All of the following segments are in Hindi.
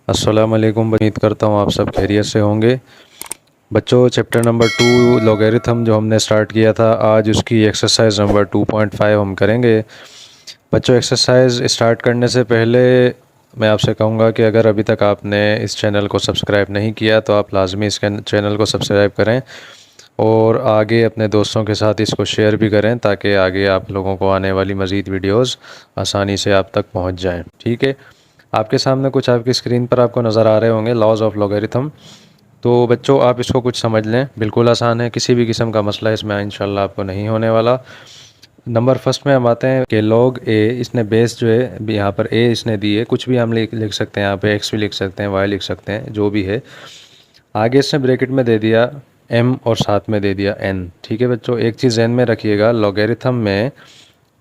अस्सलाम वालेकुम। उम्मीद करता हूँ आप सब खैरियत से होंगे। बच्चों, चैप्टर नंबर 2 लॉगरिथम जो हमने स्टार्ट किया था, आज उसकी एक्सरसाइज नंबर 2.5 हम करेंगे। बच्चों, एक्सरसाइज स्टार्ट करने से पहले मैं आपसे कहूँगा कि अगर अभी तक आपने इस चैनल को सब्सक्राइब नहीं किया तो आप लाजमी इस चैनल को सब्सक्राइब करें और आगे अपने दोस्तों के साथ इसको शेयर भी करें ताकि आगे आप लोगों को आने वाली मज़ीद वीडियोस आसानी से आप तक पहुंच जाएं। ठीक है, आपके सामने कुछ आपकी स्क्रीन पर आपको नज़र आ रहे होंगे लॉज ऑफ लॉगरिथम। तो बच्चों, आप इसको कुछ समझ लें, बिल्कुल आसान है, किसी भी किस्म का मसला इसमें इंशाल्लाह आपको नहीं होने वाला। नंबर फर्स्ट में हम आते हैं कि लॉग ए, इसने बेस जो है यहाँ पर ए इसने दी है, कुछ भी हम लिख सकते हैं, यहाँ पे एक्स भी लिख सकते हैं, वाई लिख सकते हैं, जो भी है। आगे इसने ब्रैकेट में दे दिया m और साथ में दे दिया n। ठीक है बच्चों, एक चीज़ ध्यान में रखिएगा, लॉगरिथम में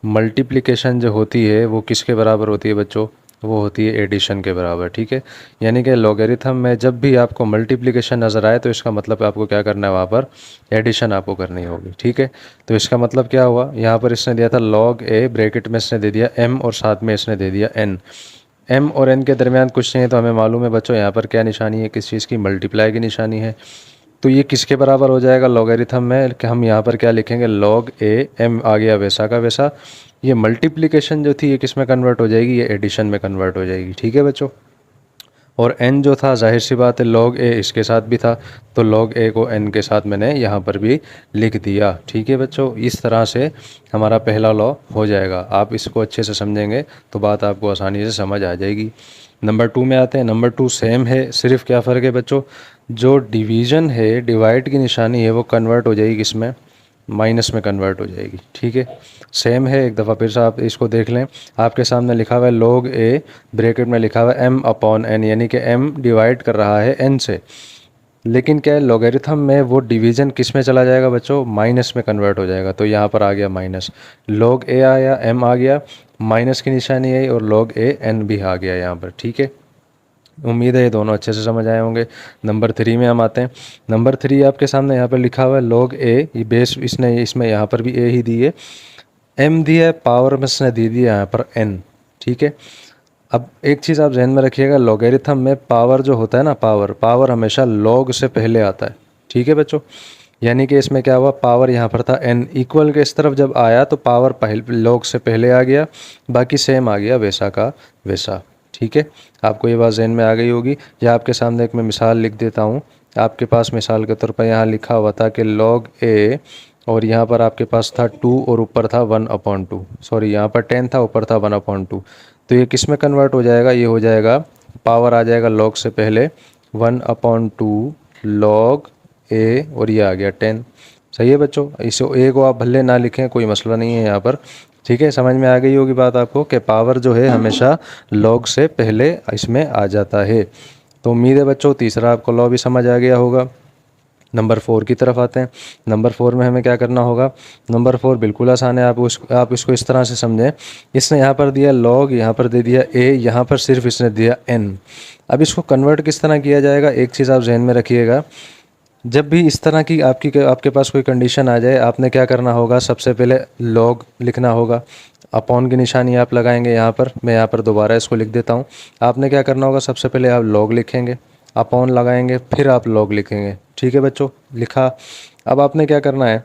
मल्टीप्लिकेशन जो होती है वो किसके बराबर होती है बच्चों? वो होती है एडिशन के बराबर। ठीक है, यानी कि लॉगरिथम में जब भी आपको मल्टीप्लिकेशन नज़र आए तो इसका मतलब आपको क्या करना है, वहाँ पर एडिशन आपको करनी होगी। ठीक है, तो इसका मतलब क्या हुआ, यहाँ पर इसने दिया था लॉग ए, ब्रैकेट में इसने दे दिया m और साथ में इसने दे दिया n। m और n के दरमियान कुछ नहीं है, तो हमें मालूम है बच्चों यहाँ पर क्या निशानी है, किस चीज़ की, मल्टीप्लाई की निशानी है। तो ये किसके बराबर हो जाएगा लॉगरिथम में, कि हम यहाँ पर क्या लिखेंगे, लॉग ए, m आ गया वैसा का वैसा। ये मल्टीप्लिकेशन जो थी ये किस में कन्वर्ट हो जाएगी, ये एडिशन में कन्वर्ट हो जाएगी। ठीक है बच्चों, और n जो था जाहिर सी बात है log a इसके साथ भी था, तो log a को n के साथ मैंने यहाँ पर भी लिख दिया। ठीक है बच्चों, इस तरह से हमारा पहला लॉ हो जाएगा। आप इसको अच्छे से समझेंगे तो बात आपको आसानी से समझ आ जाएगी। नंबर 2 में आते हैं। नंबर 2 सेम है, सिर्फ क्या फ़र्क है बच्चों, जो डिवीज़न है, डिवाइड की निशानी है, वो कन्वर्ट हो जाएगी किसमें, माइनस में कन्वर्ट हो जाएगी। ठीक है, सेम है, एक दफ़ा फिर से आप इसको देख लें। आपके सामने लिखा हुआ है log a, ब्रैकेट में लिखा हुआ है m अपॉन n, यानी कि m डिवाइड कर रहा है n से। लेकिन क्या है, लॉगरिथम में वो डिवीज़न किस में चला जाएगा बच्चों, माइनस में कन्वर्ट हो जाएगा। तो यहाँ पर आ गया माइनस, log a आया, m आ गया, माइनस की निशानी आई और log a n भी आ गया यहाँ पर। ठीक है, उम्मीद है ये दोनों अच्छे से समझ आए होंगे। नंबर 3 में हम आते हैं। नंबर 3 आपके सामने यहाँ पर लिखा हुआ है log a, ये बेस इसने इसमें यहाँ पर भी a ही दी है, m दिया है, पावर में इसने दे दिया यहाँ पर n। ठीक है, अब एक चीज़ आप जहन में रखिएगा, लॉगरिथम में पावर जो होता है ना, पावर हमेशा log से पहले आता है। ठीक है बच्चों, यानी कि इसमें क्या हुआ, पावर यहाँ पर था n, इक्वल के इस तरफ जब आया तो पावर पहले log से पहले आ गया, बाकी सेम आ गया वैसा का वैसा। ठीक है, आपको ये बात जहन में आ गई होगी। या आपके सामने एक मैं मिसाल लिख देता हूँ। आपके पास मिसाल के तौर पर यहाँ लिखा हुआ था कि log a, और यहाँ पर आपके पास था 2 और ऊपर था 1/2, सॉरी यहाँ पर 10 था, ऊपर था 1/2। तो ये किस में कन्वर्ट हो जाएगा, ये हो जाएगा, पावर आ जाएगा log से पहले 1/2 log a, और ये आ गया 10। सही है बच्चों, इसे a को आप भले ना लिखें, कोई मसला नहीं है यहाँ पर। ठीक है, समझ में आ गई होगी बात आपको कि पावर जो है हमेशा log से पहले इसमें आ जाता है। तो उम्मीद है बच्चों तीसरा आपको लॉ भी समझ आ गया होगा। नंबर 4 की तरफ आते हैं। नंबर 4 में हमें क्या करना होगा, नंबर 4 बिल्कुल आसान है। आप इसको इस तरह से समझें, इसने यहाँ पर दिया log, यहाँ पर दे दिया a, यहाँ पर सिर्फ इसने दिया n। अब इसको कन्वर्ट किस तरह किया जाएगा, एक चीज़ आप जहन में रखिएगा, जब भी इस तरह की आपके पास कोई कंडीशन आ जाए, आपने क्या करना होगा, सबसे पहले log लिखना होगा, अपॉन की निशानी आप लगाएंगे यहाँ पर, मैं यहाँ पर दोबारा इसको लिख देता हूँ। आपने क्या करना होगा, सबसे पहले आप log लिखेंगे, अपॉन लगाएंगे, फिर आप log लिखेंगे। ठीक है बच्चों, लिखा। अब आपने क्या करना है,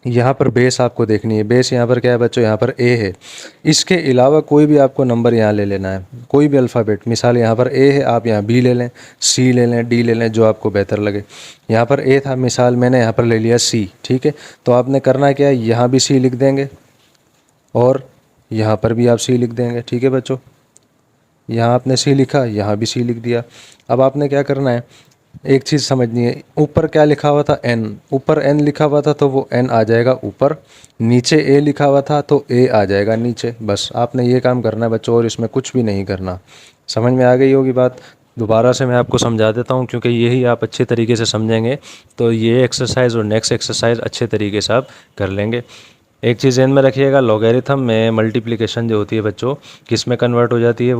यहाँ पर बेस आपको देखनी है। बेस यहाँ पर क्या है बच्चों, यहाँ पर a है, इसके अलावा कोई भी आपको नंबर यहाँ ले लेना है, कोई भी अल्फ़ाबेट। मिसाल यहाँ पर a है, आप यहाँ b ले लें, c ले लें, d ले लें, जो आपको बेहतर लगे। यहाँ पर a था, मिसाल मैंने यहाँ पर ले लिया c। ठीक है, तो आपने करना क्या है, यहाँ भी c लिख देंगे और यहाँ पर भी आप c लिख देंगे। ठीक है बच्चों, यहाँ आपने c लिखा, यहाँ भी c लिख दिया। अब आपने क्या करना है, एक चीज़ समझनी है, ऊपर क्या लिखा हुआ था, n, ऊपर n लिखा हुआ था तो वो n आ जाएगा ऊपर, नीचे a लिखा हुआ था तो a आ जाएगा नीचे। बस आपने ये काम करना है बच्चों, और इसमें कुछ भी नहीं करना। समझ में आ गई होगी बात। दोबारा से मैं आपको समझा देता हूँ, क्योंकि यही आप अच्छे तरीके से समझेंगे तो ये एक्सरसाइज और नेक्स्ट एक्सरसाइज अच्छे तरीके से आप कर लेंगे। एक चीज़ ध्यान में रखिएगा, लॉगरिथम में मल्टीप्लिकेशन जो होती है बच्चों, किस में कन्वर्ट हो जाती है,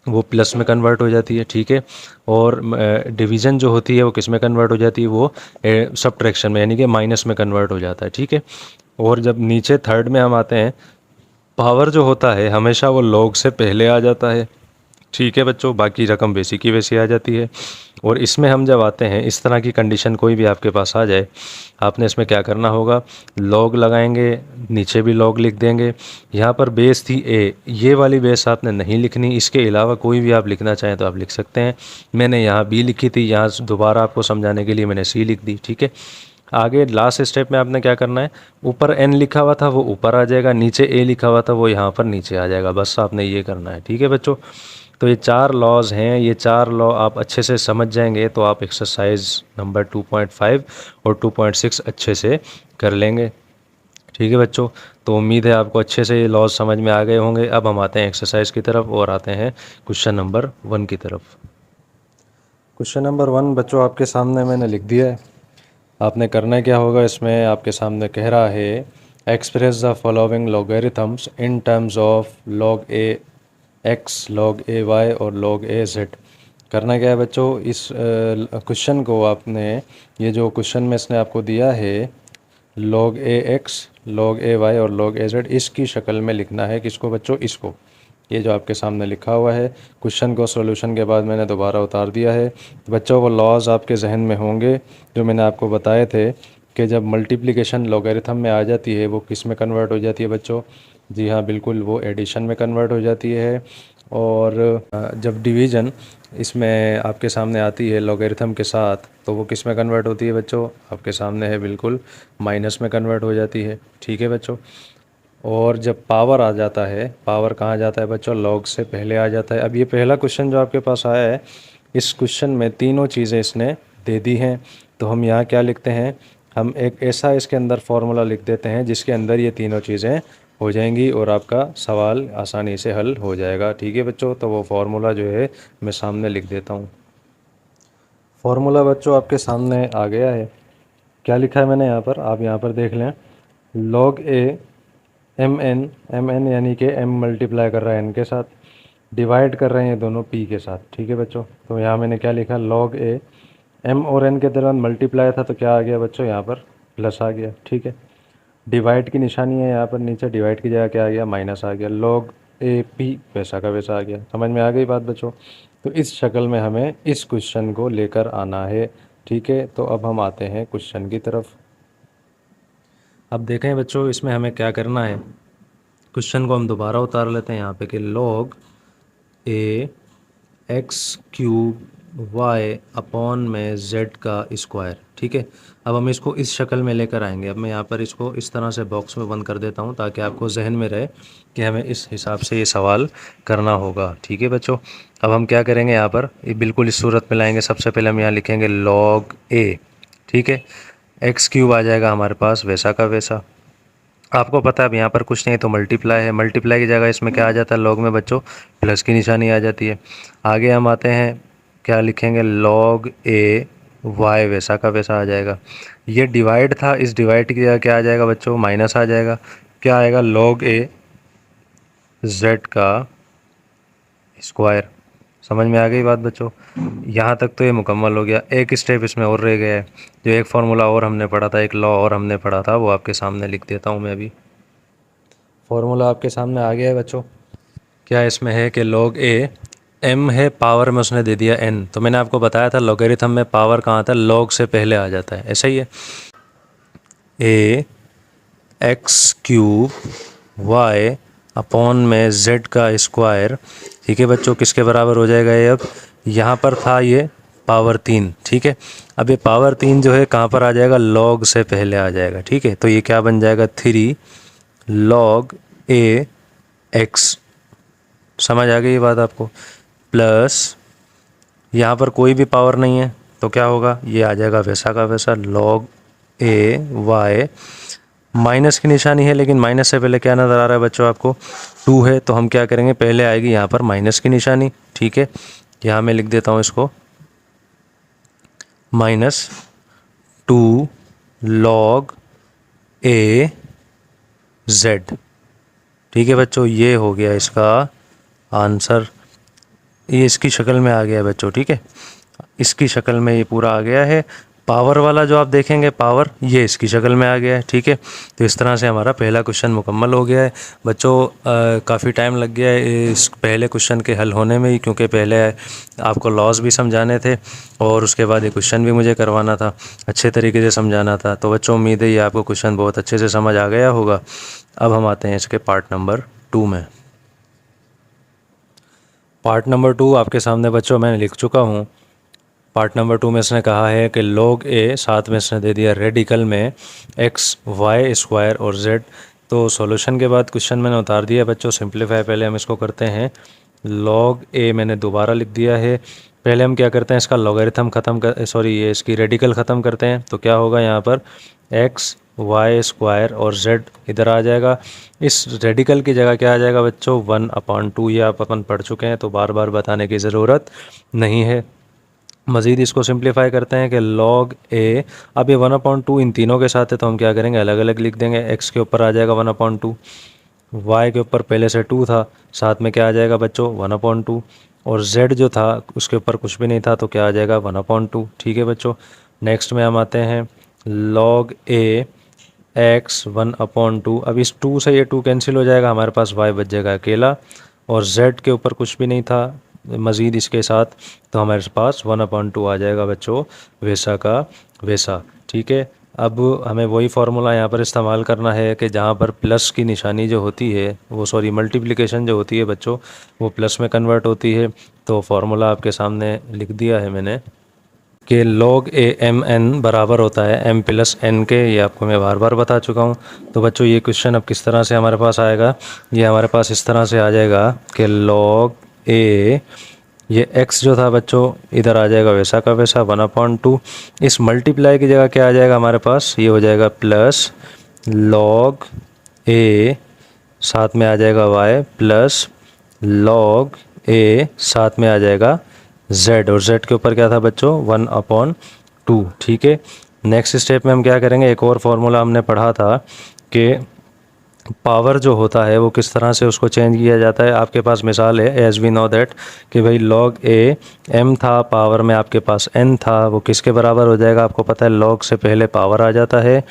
वो प्लस में कन्वर्ट हो जाती है। ठीक है, और डिवीज़न जो होती है वो किस में कन्वर्ट हो जाती है, वो सब्ट्रैक्शन में, यानी कि माइनस में कन्वर्ट हो जाता है। ठीक है, और जब नीचे थर्ड में हम आते हैं, पावर जो होता है हमेशा वो log से पहले आ जाता है। ठीक है बच्चों, बाकी रकम वैसी की वैसी आ जाती है। और इसमें हम जब आते हैं, इस तरह की कंडीशन कोई भी आपके पास आ जाए, आपने इसमें क्या करना होगा, लॉग लगाएंगे, नीचे भी लॉग लिख देंगे। यहाँ पर बेस थी ए, ये वाली बेस आपने नहीं लिखनी, इसके अलावा कोई भी आप लिखना चाहें तो आप लिख सकते हैं। मैंने यहाँ बी लिखी थी, यहाँ दोबारा आपको समझाने के लिए मैंने सी लिख दी। ठीक है, आगे लास्ट स्टेप में आपने क्या करना है, ऊपर एन लिखा हुआ था वो ऊपर आ जाएगा, नीचे ए लिखा हुआ था वो यहाँ पर नीचे आ जाएगा, बस आपने ये करना है। ठीक है बच्चों, तो ये 4 लॉज हैं, ये 4 लॉ आप अच्छे से समझ जाएंगे तो आप एक्सरसाइज नंबर 2.5 और 2.6 अच्छे से कर लेंगे। ठीक है बच्चों, तो उम्मीद है आपको अच्छे से ये लॉज समझ में आ गए होंगे। अब हम आते हैं एक्सरसाइज की तरफ और आते हैं क्वेश्चन नंबर 1 की तरफ। क्वेश्चन नंबर 1 बच्चों आपके सामने मैंने लिख दिया है। आपने करना क्या होगा, इसमें आपके सामने कह रहा है express the following logarithms in terms of log a x, log a y और लॉग ए जेड। करना क्या है बच्चों, इस क्वेश्चन को आपने, ये जो क्वेश्चन में इसने आपको दिया है log a x, log a y और लॉग ए जेड, इसकी शक्ल में लिखना है। किसको बच्चों, इसको, ये जो आपके सामने लिखा हुआ है। क्वेश्चन को सॉल्यूशन के बाद मैंने दोबारा उतार दिया है। तो बच्चों वो लॉज आपके जहन में होंगे जो मैंने आपको बताए थे कि जब मल्टीप्लिकेशन लॉगरिथम में आ जाती है वो किस में कन्वर्ट हो जाती है बच्चों। जी हाँ बिल्कुल, वो एडिशन में कन्वर्ट हो जाती है। और जब डिवीज़न इसमें आपके सामने आती है लॉगरिथम के साथ तो वो किस में कन्वर्ट होती है बच्चों, आपके सामने है बिल्कुल, माइनस में कन्वर्ट हो जाती है। ठीक है बच्चों, और जब पावर आ जाता है, पावर कहाँ जाता है बच्चों, लॉग से पहले आ जाता है। अब ये पहला क्वेश्चन जो आपके पास आया है, इस क्वेश्चन में तीनों चीज़ें इसने दे दी हैं। तो हम यहाँ क्या लिखते हैं, हम एक ऐसा इसके अंदर फार्मूला लिख देते हैं जिसके अंदर ये तीनों चीज़ें हो जाएंगी और आपका सवाल आसानी से हल हो जाएगा। ठीक है बच्चों, तो वो फार्मूला जो है मैं सामने लिख देता हूँ। फार्मूला बच्चों आपके सामने आ गया है। क्या लिखा है मैंने यहाँ पर, आप यहाँ पर देख लें, लॉग ए एम एन यानी कि m मल्टीप्लाई कर रहा है n के साथ, डिवाइड कर रहे हैं दोनों p के साथ। ठीक है बच्चों, तो यहाँ मैंने क्या लिखा, लॉग ए m और n के दौरान मल्टीप्लाई था तो क्या आ गया बच्चों, यहाँ पर प्लस आ गया। ठीक है, डिवाइड की निशानी है यहाँ पर नीचे, डिवाइड की जगह क्या आ गया, माइनस आ गया। लॉग ए पी वैसा का वैसा आ गया। समझ में आ गई बात बच्चों। तो इस शक्ल में हमें इस क्वेश्चन को लेकर आना है। ठीक है, तो अब हम आते हैं क्वेश्चन की तरफ। अब देखें बच्चों, इसमें हमें क्या करना है, क्वेश्चन को हम दोबारा उतार लेते हैं यहाँ पे कि log a x cube Y upon में जेड का स्क्वायर। ठीक है, अब हम इसको इस शक्ल में लेकर आएंगे। अब मैं यहाँ पर इसको इस तरह से बॉक्स में बंद कर देता हूँ ताकि आपको जहन में रहे कि हमें इस हिसाब से ये सवाल करना होगा। ठीक है बच्चों, अब हम क्या करेंगे, यहाँ पर ये बिल्कुल इस सूरत में लाएंगे। सबसे पहले हम यहाँ लिखेंगे लॉग ए। ठीक है, एक्स क्यूब आ जाएगा हमारे पास वैसा का वैसा। आपको पता है अब यहाँ पर कुछ नहीं तो मल्टीप्लाई है, मल्टीप्लाई की जगह इसमें क्या आ जाता है, लॉग में बच्चों प्लस की निशानी आ जाती है। आगे हम आते हैं, क्या लिखेंगे, लॉग ए वाई वैसा का वैसा आ जाएगा। ये डिवाइड था, इस डिवाइड की जगह क्या आ जाएगा बच्चों, माइनस आ जाएगा। क्या आएगा, लॉग ए जेड का स्क्वायर। समझ में आ गई बात बच्चों। यहाँ तक तो ये मुकम्मल हो गया। एक स्टेप इसमें और रह गया है, जो एक फार्मूला और हमने पढ़ा था, एक लॉ और हमने पढ़ा था, वो आपके सामने लिख देता हूँ मैं अभी। फार्मूला आपके सामने आ गया है बच्चों। क्या इसमें है कि लॉग ए m है, पावर में उसने दे दिया n, तो मैंने आपको बताया था लॉगरिथम में पावर कहाँ आता है, लॉग से पहले आ जाता है, ऐसा ही है। ए एक्स क्यूब वाई अपॉन में z का स्क्वायर। ठीक है बच्चों, किसके बराबर हो जाएगा ये, अब यहाँ पर था ये पावर 3। ठीक है, अब ये पावर 3 जो है कहाँ पर आ जाएगा, लॉग से पहले आ जाएगा। ठीक है, तो ये क्या बन जाएगा, 3 लॉग ए एक्स। समझ आ गई ये बात आपको, प्लस यहाँ पर कोई भी पावर नहीं है तो क्या होगा, ये आ जाएगा वैसा का वैसा, लॉग ए वाई। माइनस की निशानी है लेकिन माइनस से पहले क्या नज़र आ रहा है बच्चों आपको, 2 है, तो हम क्या करेंगे, पहले आएगी यहाँ पर माइनस की निशानी। ठीक है, यहाँ मैं लिख देता हूँ इसको -2 लॉग ए जेड। ठीक है बच्चों, ये हो गया इसका आंसर, ये इसकी शक्ल में आ गया बच्चों। ठीक है, इसकी शक्ल में ये पूरा आ गया है। पावर वाला जो आप देखेंगे पावर, ये इसकी शक्ल में आ गया है। ठीक है, तो इस तरह से हमारा पहला क्वेश्चन मुकम्मल हो गया है। बच्चों काफ़ी टाइम लग गया है इस पहले क्वेश्चन के हल होने में ही, क्योंकि पहले आपको लॉस भी समझाने थे और उसके बाद ये क्वेश्चन भी मुझे करवाना था, अच्छे तरीके से समझाना था। तो बच्चों उम्मीद है ये आपको क्वेश्चन बहुत अच्छे से समझ आ गया होगा। अब हम आते हैं इसके पार्ट नंबर 2 में। पार्ट नंबर 2 आपके सामने बच्चों मैंने लिख चुका हूँ। पार्ट नंबर 2 में इसने कहा है कि log a, साथ में इसने दे दिया रेडिकल में x y स्क्वायर और z। तो सॉल्यूशन के बाद क्वेश्चन मैंने उतार दिया बच्चों, सिंप्लीफाई पहले हम इसको करते हैं। log a मैंने दोबारा लिख दिया है। पहले हम क्या करते हैं, इसका लॉगरिथम ख़त्म कर, सॉरी ये इसकी रेडिकल ख़त्म करते हैं। तो क्या होगा यहाँ पर, x y स्क्वायर और z इधर आ जाएगा। इस रेडिकल की जगह क्या आ जाएगा बच्चों, 1/2। ये आप अपन पढ़ चुके हैं तो बार बार बताने की ज़रूरत नहीं है। मज़ीद इसको सिंप्लीफाई करते हैं कि log a, अब ये 1/2 इन तीनों के साथ है तो हम क्या करेंगे, अलग अलग लिख देंगे। x के ऊपर आ जाएगा 1/2, y के ऊपर पहले से 2 था, साथ में क्या आ जाएगा बच्चों 1/2, और z जो था उसके ऊपर कुछ भी नहीं था तो क्या आ जाएगा 1/2। ठीक है बच्चों, नेक्स्ट में हम आते हैं log a x 1/2। अब इस 2 से ये 2 कैंसिल हो जाएगा, हमारे पास y बच जाएगा अकेला, और z के ऊपर कुछ भी नहीं था मज़ीद इसके साथ, तो हमारे पास 1/2 आ जाएगा बच्चों, वैसा का वैसा। ठीक है, अब हमें वही फार्मूला यहाँ पर इस्तेमाल करना है कि जहाँ पर प्लस की निशानी जो होती है वो, सॉरी मल्टीप्लिकेशन जो होती है बच्चों, वो प्लस में कन्वर्ट होती है। तो फार्मूला आपके सामने लिख दिया है मैंने कि log a m n बराबर होता है m प्लस n के। ये आपको मैं बार बार बता चुका हूँ। तो बच्चों ये क्वेश्चन अब किस तरह से हमारे पास आएगा, ये हमारे पास इस तरह से आ जाएगा कि log a, ये x जो था बच्चों इधर आ जाएगा वैसा का वैसा 1/2। इस मल्टीप्लाई की जगह क्या आ जाएगा हमारे पास, ये हो जाएगा प्लस log a, साथ में आ जाएगा y, प्लस log a, साथ में आ जाएगा z, और z के ऊपर क्या था बच्चों 1/2। ठीक है, नेक्स्ट स्टेप में हम क्या करेंगे, एक और फार्मूला हमने पढ़ा था कि पावर जो होता है वो किस तरह से उसको चेंज किया जाता है। आपके पास मिसाल है एज वी नो दैट कि भाई log a m था, पावर में आपके पास n था, वो किसके बराबर हो जाएगा, आपको पता है log से पहले पावर आ जाता है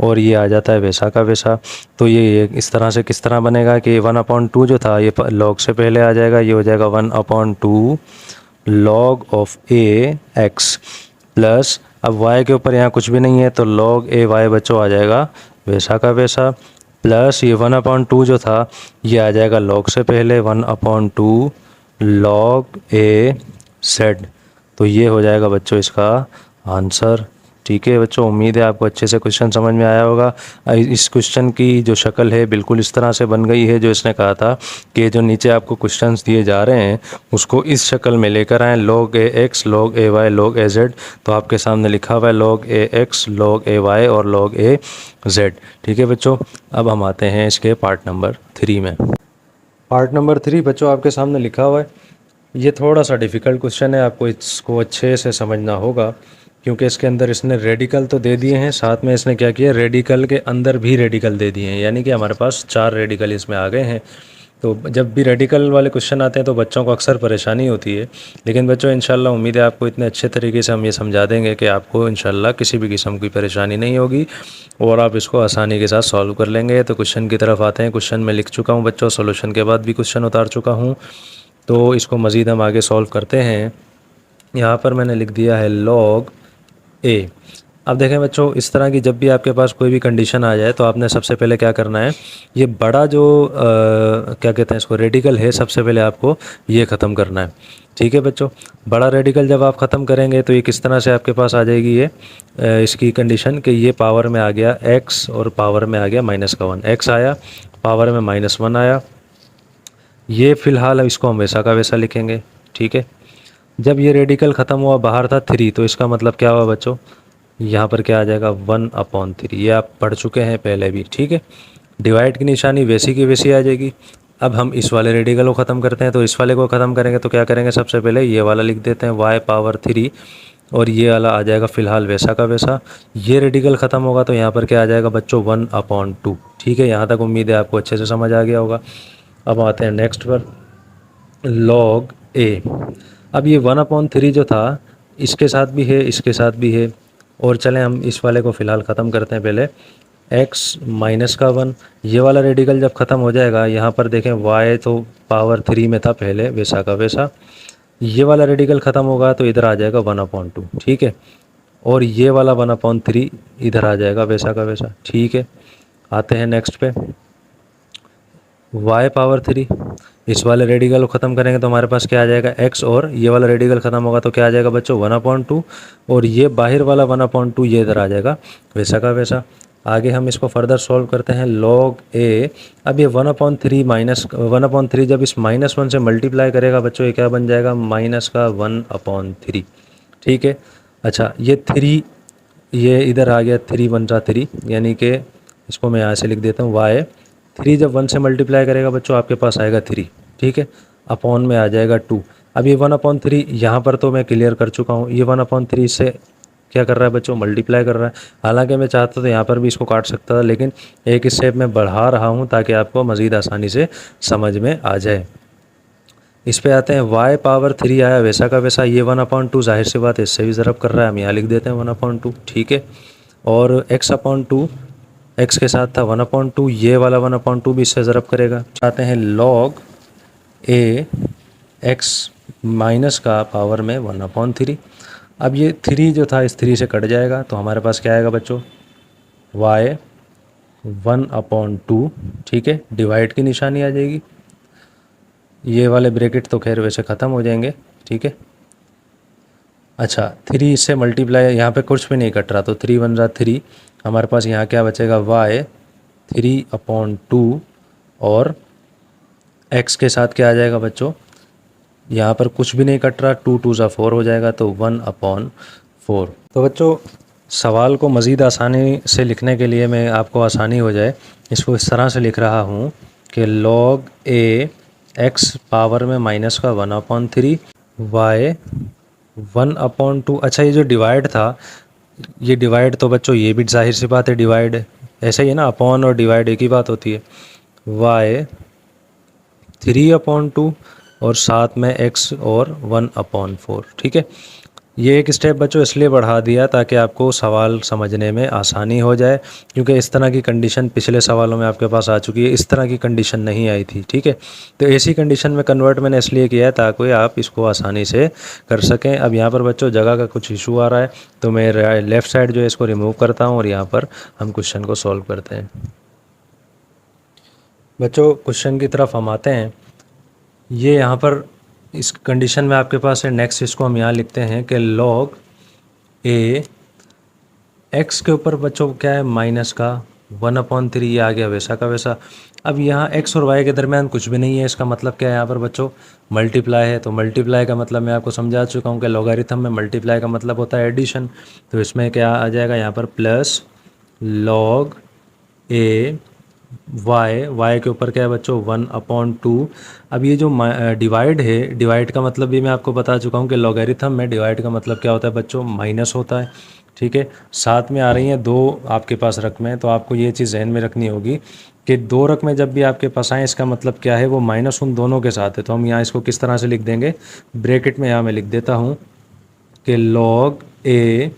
और ये आ जाता है वैसा का वैसा। तो ये इस तरह से किस तरह बनेगा कि 1/2 जो था ये log से पहले आ जाएगा, ये हो जाएगा 1/2 log of a x, plus अब y के ऊपर यहाँ कुछ भी नहीं है तो log a y बच्चों आ जाएगा वैसा का वैसा, प्लस ये 1/2 जो था ये आ जाएगा log से पहले 1/2 log a z। तो ये हो जाएगा बच्चों इसका आंसर। ठीक है बच्चों, उम्मीद है आपको अच्छे से क्वेश्चन समझ में आया होगा। इस क्वेश्चन की जो शक्ल है बिल्कुल इस तरह से बन गई है जो इसने कहा था कि जो नीचे आपको क्वेश्चंस दिए जा रहे हैं उसको इस शक्ल में लेकर आएँ, log a x log a y log a z। तो आपके सामने लिखा हुआ है log a x log a y और log a z। ठीक है बच्चों, अब हम आते हैं इसके पार्ट नंबर 3 में। पार्ट नंबर 3 बच्चों आपके सामने लिखा हुआ है। ये थोड़ा सा डिफ़िकल्ट क्वेश्चन है, आपको इसको अच्छे से समझना होगा क्योंकि इसके अंदर इसने रेडिकल तो दे दिए हैं, साथ में इसने क्या किया, रेडिकल के अंदर भी रेडिकल दे दिए हैं, यानी कि हमारे पास 4 रेडिकल इसमें आ गए हैं। तो जब भी रेडिकल वाले क्वेश्चन आते हैं तो बच्चों को अक्सर परेशानी होती है, लेकिन बच्चों इंशाल्लाह उम्मीद है आपको इतने अच्छे तरीके से हम ये समझा देंगे कि आपको इंशाल्लाह किसी भी किस्म की परेशानी नहीं होगी और आप इसको आसानी के साथ सॉल्व कर लेंगे। तो क्वेश्चन की तरफ आते हैं। क्वेश्चन मैं लिख चुका हूँ बच्चों, सोल्यूशन के बाद भी क्वेश्चन उतार चुका हूँ, तो इसको मज़ीद हम आगे सॉल्व करते हैं। यहाँ पर मैंने लिख दिया है log a। अब देखें बच्चों, इस तरह की जब भी आपके पास कोई भी कंडीशन आ जाए तो आपने सबसे पहले क्या करना है, ये बड़ा जो क्या कहते हैं इसको रेडिकल है, सबसे पहले आपको ये ख़त्म करना है। ठीक है बच्चों, बड़ा रेडिकल जब आप ख़त्म करेंगे तो ये किस तरह से आपके पास आ जाएगी, ये इसकी कंडीशन कि ये पावर में आ गया x और पावर में आ गया -1, x आया, पावर में -1 आया। ये फ़िलहाल इसको हम वैसा का वैसा लिखेंगे। ठीक है, जब ये रेडिकल ख़त्म हुआ बाहर था 3, तो इसका मतलब क्या हुआ बच्चों, यहाँ पर क्या आ जाएगा 1/3। ये आप पढ़ चुके हैं पहले भी। ठीक है, डिवाइड की निशानी वैसी की वैसी आ जाएगी। अब हम इस वाले रेडिकल को ख़त्म करते हैं, तो इस वाले को ख़त्म करेंगे तो क्या करेंगे, सबसे पहले ये वाला लिख देते हैं y⁻3 और ये वाला आ जाएगा फ़िलहाल वैसा का वैसा। ये रेडिकल ख़त्म होगा तो यहाँ पर क्या आ जाएगा बच्चों 1/2। ठीक है, यहाँ तक उम्मीद है आपको अच्छे से समझ आ गया होगा। अब आते हैं नेक्स्ट पर, log a। अब ये 1/3 जो था इसके साथ भी है, इसके साथ भी है और चलें हम इस वाले को फ़िलहाल ख़त्म करते हैं पहले। x माइनस का 1, ये वाला रेडिकल जब ख़त्म हो जाएगा, यहाँ पर देखें y तो पावर 3 में था पहले, वैसा का वैसा। ये वाला रेडिकल ख़त्म होगा तो इधर आ जाएगा 1/2, ठीक है। और ये वाला 1/3 इधर आ जाएगा वैसा का वैसा, ठीक है। आते हैं नेक्स्ट पे, y पावर 3, इस वाले रेडिकल को ख़त्म करेंगे तो हमारे पास क्या आ जाएगा x, और ये वाला रेडिकल ख़त्म होगा तो क्या आ जाएगा बच्चों 1/2, और ये बाहर वाला 1/2 ये इधर आ जाएगा वैसा का वैसा। आगे हम इसको फर्दर सॉल्व करते हैं, log a। अब ये 1/3 माइनस 1/3 जब इस -1 से मल्टीप्लाई करेगा बच्चों, ये क्या बन जाएगा माइनस का 1/3, ठीक है। अच्छा ये 3 ये इधर आ गया, 3 बन रहा 3, यानी कि इसको मैं यहाँ से लिख देता हूँ y। 3 जब 1 से मल्टीप्लाई करेगा बच्चों आपके पास आएगा 3, ठीक है। अपॉन में आ जाएगा 2। अब ये 1/3 यहाँ पर तो मैं क्लियर कर चुका हूँ, ये 1/3 से क्या कर रहा है बच्चों मल्टीप्लाई कर रहा है। हालांकि मैं चाहता तो यहाँ पर भी इसको काट सकता था, लेकिन एक स्टेप में बढ़ा रहा हूँ ताकि आपको मज़ीद आसानी से समझ में आ जाए। इस पे आते हैं, y पावर 3 आया वैसा का वैसा, ये 1/2 जाहिर सी बात है इससे भी ज़रब कर रहा है, हम यहाँ लिख देते हैं 1/2, ठीक है। और x/2 x के साथ था 1/2, ये वाला 1/2 भी इससे ज़रब करेगा। चाहते हैं log a x माइनस का पावर में 1/3। अब ये 3 जो था इस 3 से कट जाएगा तो हमारे पास क्या आएगा बच्चों y 1/2, ठीक है। डिवाइड की निशानी आ जाएगी, ये वाले ब्रैकेट तो खैर वैसे ख़त्म हो जाएंगे, ठीक है। अच्छा 3 इससे मल्टीप्लाई, यहाँ पे कुछ भी नहीं कट रहा तो 3 बन रहा 3, हमारे पास यहाँ क्या बचेगा y 3/2, और x के साथ क्या आ जाएगा बच्चों, यहाँ पर कुछ भी नहीं कट रहा, 2 2 4 हो जाएगा तो 1/4। तो बच्चों सवाल को मज़ीद आसानी से लिखने के लिए, मैं आपको आसानी हो जाए इसको इस तरह से लिख रहा हूँ कि log a x पावर में माइनस का 1/3 y 1/2। अच्छा ये जो डिवाइड था, ये डिवाइड तो बच्चों ये भी जाहिर सी बात है डिवाइड है, ऐसे ही है ना, अपॉन और डिवाइड एक ही बात होती है। y 3/2 और साथ में x और 1/4, ठीक है। ये एक स्टेप बच्चों इसलिए बढ़ा दिया ताकि आपको सवाल समझने में आसानी हो जाए, क्योंकि इस तरह की कंडीशन पिछले सवालों में आपके पास आ चुकी है, इस तरह की कंडीशन नहीं आई थी, ठीक है। तो ऐसी कंडीशन में कन्वर्ट मैंने इसलिए किया है ताकि आप इसको आसानी से कर सकें। अब यहाँ पर बच्चों जगह का कुछ इशू आ रहा है तो मैं लेफ़्ट साइड जो है इसको रिमूव करता हूँ और यहाँ पर हम क्वेश्चन को सॉल्व करते हैं। बच्चों क्वेश्चन की तरफ हम आते हैं। ये यहाँ पर इस कंडीशन में आपके पास है, नेक्स्ट इसको हम यहाँ लिखते हैं कि log a x के ऊपर बच्चों क्या है माइनस का 1/3, ये आ गया वैसा का वैसा। अब यहाँ x और y के दरमियान कुछ भी नहीं है, इसका मतलब क्या है यहाँ पर बच्चों मल्टीप्लाई है। तो मल्टीप्लाई का मतलब मैं आपको समझा चुका हूँ कि लॉगरिथम में मल्टीप्लाई का मतलब होता है एडिशन। तो इसमें क्या आ जाएगा यहाँ पर प्लस log a y के ऊपर क्या है बच्चों 1/2। अब ये जो डिवाइड है, डिवाइड का मतलब भी मैं आपको बता चुका हूँ कि लॉगरिथम में डिवाइड का मतलब क्या होता है बच्चों माइनस होता है, ठीक है। साथ में आ रही हैं दो आपके पास रकमें, तो आपको ये चीज़ जहन में रखनी होगी कि दो रकमें जब भी आपके पास आएँ इसका मतलब क्या है वो माइनस उन दोनों के साथ है। तो हम यहाँ इसको किस तरह से लिख देंगे, ब्रैकेट में यहाँ मैं लिख देता हूँ कि log a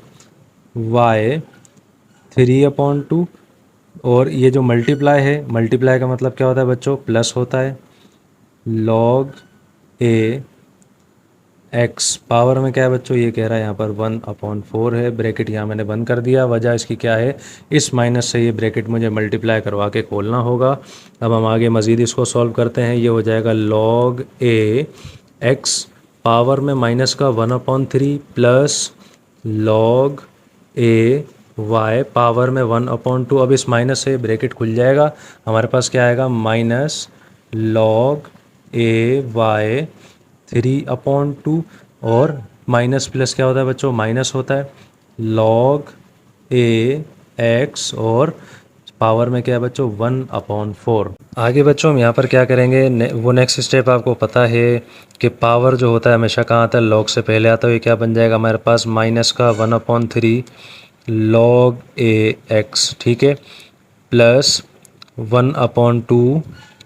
y 3/2, और ये जो मल्टीप्लाई है, मल्टीप्लाई का मतलब क्या होता है बच्चों प्लस होता है, log a x पावर में क्या है बच्चों, ये कह रहा है यहाँ पर 1/4 है। ब्रैकेट यहाँ मैंने बंद कर दिया, वजह इसकी क्या है, इस माइनस से ये ब्रैकेट मुझे मल्टीप्लाई करवा के खोलना होगा। अब हम आगे मज़ीद इसको सॉल्व करते हैं। ये हो जाएगा log a x पावर में माइनस का 1/3 plus log a y power में 1/2। अब इस माइनस से ब्रैकेट खुल जाएगा, हमारे पास क्या आएगा माइनस log a y 3/2, और माइनस प्लस क्या होता है बच्चों माइनस होता है, log a x और पावर में क्या है बच्चों 1/4। आगे बच्चों हम यहाँ पर क्या करेंगे, वो नेक्स्ट स्टेप आपको पता है कि पावर जो होता है हमेशा कहाँ आता है, log से पहले आता है। ये क्या बन जाएगा हमारे पास माइनस का 1/3 log a x, ठीक है, प्लस 1/2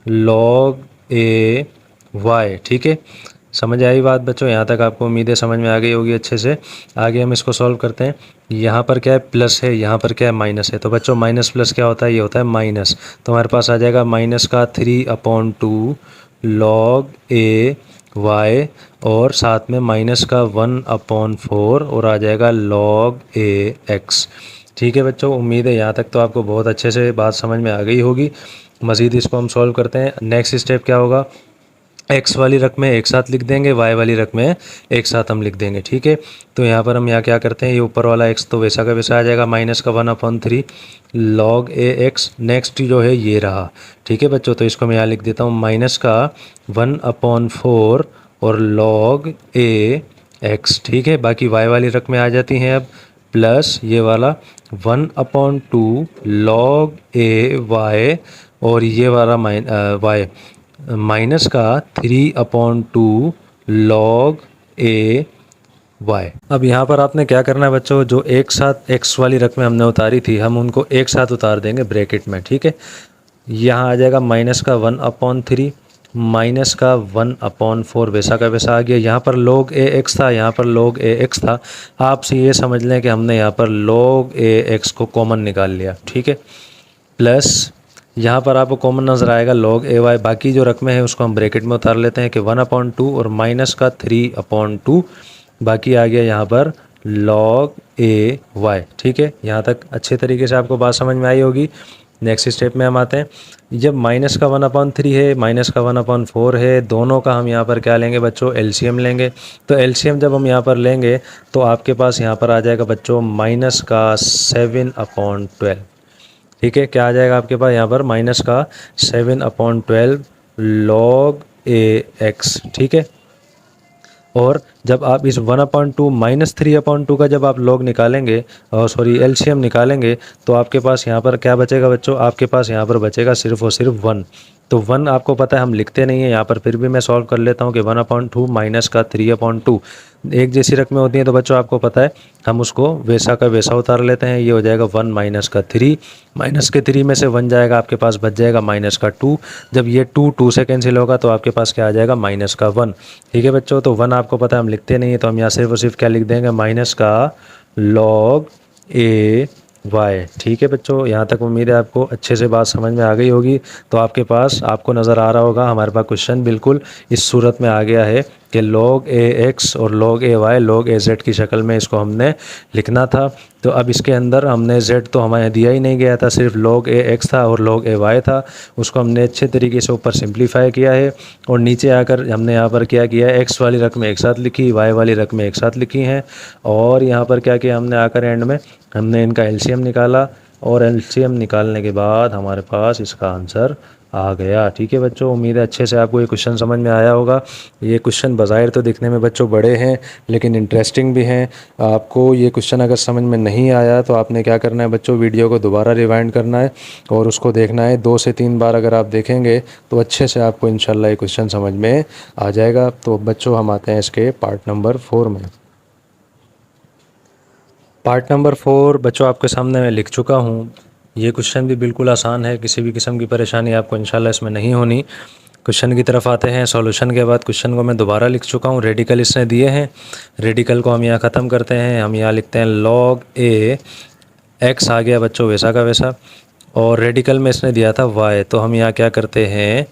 log a y, ठीक है। समझ आई बात बच्चों? यहाँ तक आपको उम्मीद है समझ में आ गई होगी अच्छे से। आगे हम इसको सॉल्व करते हैं। यहाँ पर क्या है, प्लस है, यहाँ पर क्या है, माइनस है। तो बच्चों माइनस प्लस क्या होता है, ये होता है माइनस। तो हमारे पास आ जाएगा माइनस का 3/2 log a y और साथ में माइनस का 1/4 और आ जाएगा log a x। ठीक है बच्चों, उम्मीद है यहाँ तक तो आपको बहुत अच्छे से बात समझ में आ गई होगी। मज़ीद इसको हम सॉल्व करते हैं। नेक्स्ट स्टेप क्या होगा, x वाली रकमें एक साथ लिख देंगे, y वाली रकमें एक साथ हम लिख देंगे। ठीक है, तो यहाँ पर हम यहाँ क्या करते हैं, ये ऊपर वाला x तो वैसा का वैसा आ जाएगा, माइनस का 1/3 log a x। नेक्स्ट जो है ये रहा। ठीक है बच्चों, तो इसको मैं यहाँ लिख देता हूँ, माइनस का 1/4 और log a x। ठीक है, बाकी y वाली रकमें आ जाती हैं अब, प्लस ये वाला 1/2 log a y और ये वाला y माइनस का 3/2 log a y। अब यहाँ पर आपने क्या करना है बच्चों, जो एक साथ x वाली रकमें हमने उतारी थी, हम उनको एक साथ उतार देंगे ब्रैकेट में। ठीक है, यहाँ आ जाएगा माइनस का 1/3 माइनस का 1/4 वैसा का वैसा आ गया। यहाँ पर log a x था, यहाँ पर log a x था। आपसे ये समझ लें कि हमने यहाँ पर log a x को कॉमन निकाल लिया। ठीक है, प्लस यहाँ पर आपको कॉमन नज़र आएगा log a y। बाकी जो रकमें हैं उसको हम ब्रैकेट में उतार लेते हैं कि 1/2 और माइनस का 3/2, बाकी आ गया यहाँ पर log a y। ठीक है, यहाँ तक अच्छे तरीके से आपको बात समझ में आई होगी। नेक्स्ट स्टेप में हम आते हैं। जब माइनस का 1/3 है, माइनस का 1/4 है, दोनों का हम यहाँ पर क्या लेंगे बच्चों, एलसीएम लेंगे। तो एलसीएम जब हम यहाँ पर लेंगे तो आपके पास यहाँ पर आ जाएगा बच्चों माइनस का 7/12। ठीक है, क्या आ जाएगा आपके पास यहाँ पर, माइनस का 7/12 log a x। ठीक है, और जब आप इस 1/2 माइनस 3/2 का जब आप log निकालेंगे, और सॉरी एलसीएम निकालेंगे, तो आपके पास यहाँ पर क्या बचेगा बच्चों, आपके पास यहाँ पर बचेगा सिर्फ और सिर्फ 1। तो 1 आपको पता है हम लिखते नहीं है यहाँ पर, फिर भी मैं सॉल्व कर लेता हूँ कि 1/2 माइनस का 3/2 एक जैसी रकमें होती हैं। तो बच्चों आपको पता है हम उसको वैसा का वैसा उतार लेते हैं। ये हो जाएगा 1 माइनस का 3, माइनस के 3 में से 1 जाएगा, आपके पास बच जाएगा माइनस का 2। जब ये 2 से कैंसिल होगा तो आपके पास क्या आ जाएगा, माइनस का 1। ठीक है बच्चों, तो 1 आपको पता है हम लिखते नहीं है, तो हम यहाँ सिर्फ और सिर्फ क्या लिख देंगे, माइनस का log a y। ठीक है बच्चों, यहाँ तक उम्मीद है आपको अच्छे से बात समझ में आ गई होगी। तो आपके पास आपको नज़र आ रहा होगा हमारे पास क्वेश्चन बिल्कुल इस सूरत में आ गया है कि log a x और log a y log a z की शक्ल में इसको हमने लिखना था। तो अब इसके अंदर हमने z तो हमारे दिया ही नहीं गया था, सिर्फ log a x था और log a y था। उसको हमने अच्छे तरीके से ऊपर सिंप्लीफाई किया है और नीचे आकर हमने यहाँ पर क्या किया है, x वाली रकमें एक साथ लिखी, y वाली रकमें एक साथ लिखी हैं। और यहाँ पर क्या किया हमने, आकर एंड में हमने इनका एलसीएम निकाला और एलसीएम निकालने के बाद हमारे पास इसका आंसर आ गया। ठीक है बच्चों, उम्मीद है अच्छे से आपको ये क्वेश्चन समझ में आया होगा। ये क्वेश्चन बज़ाहिर तो दिखने में बच्चों बड़े हैं लेकिन इंटरेस्टिंग भी हैं। आपको ये क्वेश्चन अगर समझ में नहीं आया तो आपने क्या करना है बच्चों, वीडियो को दोबारा रिवाइंड करना है और उसको देखना है 2 से 3 बार। अगर आप देखेंगे तो अच्छे से आपको इंशाल्लाह ये क्वेश्चन समझ में आ जाएगा। तो बच्चों हम आते हैं इसके पार्ट नंबर 4 में। पार्ट नंबर 4 बच्चों आपके सामने मैं लिख चुका हूँ। ये क्वेश्चन भी बिल्कुल आसान है, किसी भी किस्म की परेशानी आपको इंशाल्लाह इसमें नहीं होनी। क्वेश्चन की तरफ आते हैं। सॉल्यूशन के बाद क्वेश्चन को मैं दोबारा लिख चुका हूँ, रेडिकल इसने दिए हैं। रेडिकल को हम यहाँ ख़त्म करते हैं। हम यहाँ लिखते हैं log a x आ गया बच्चों वैसा का वैसा, और रेडिकल में इसने दिया था y, तो हम यहाँ क्या करते हैं,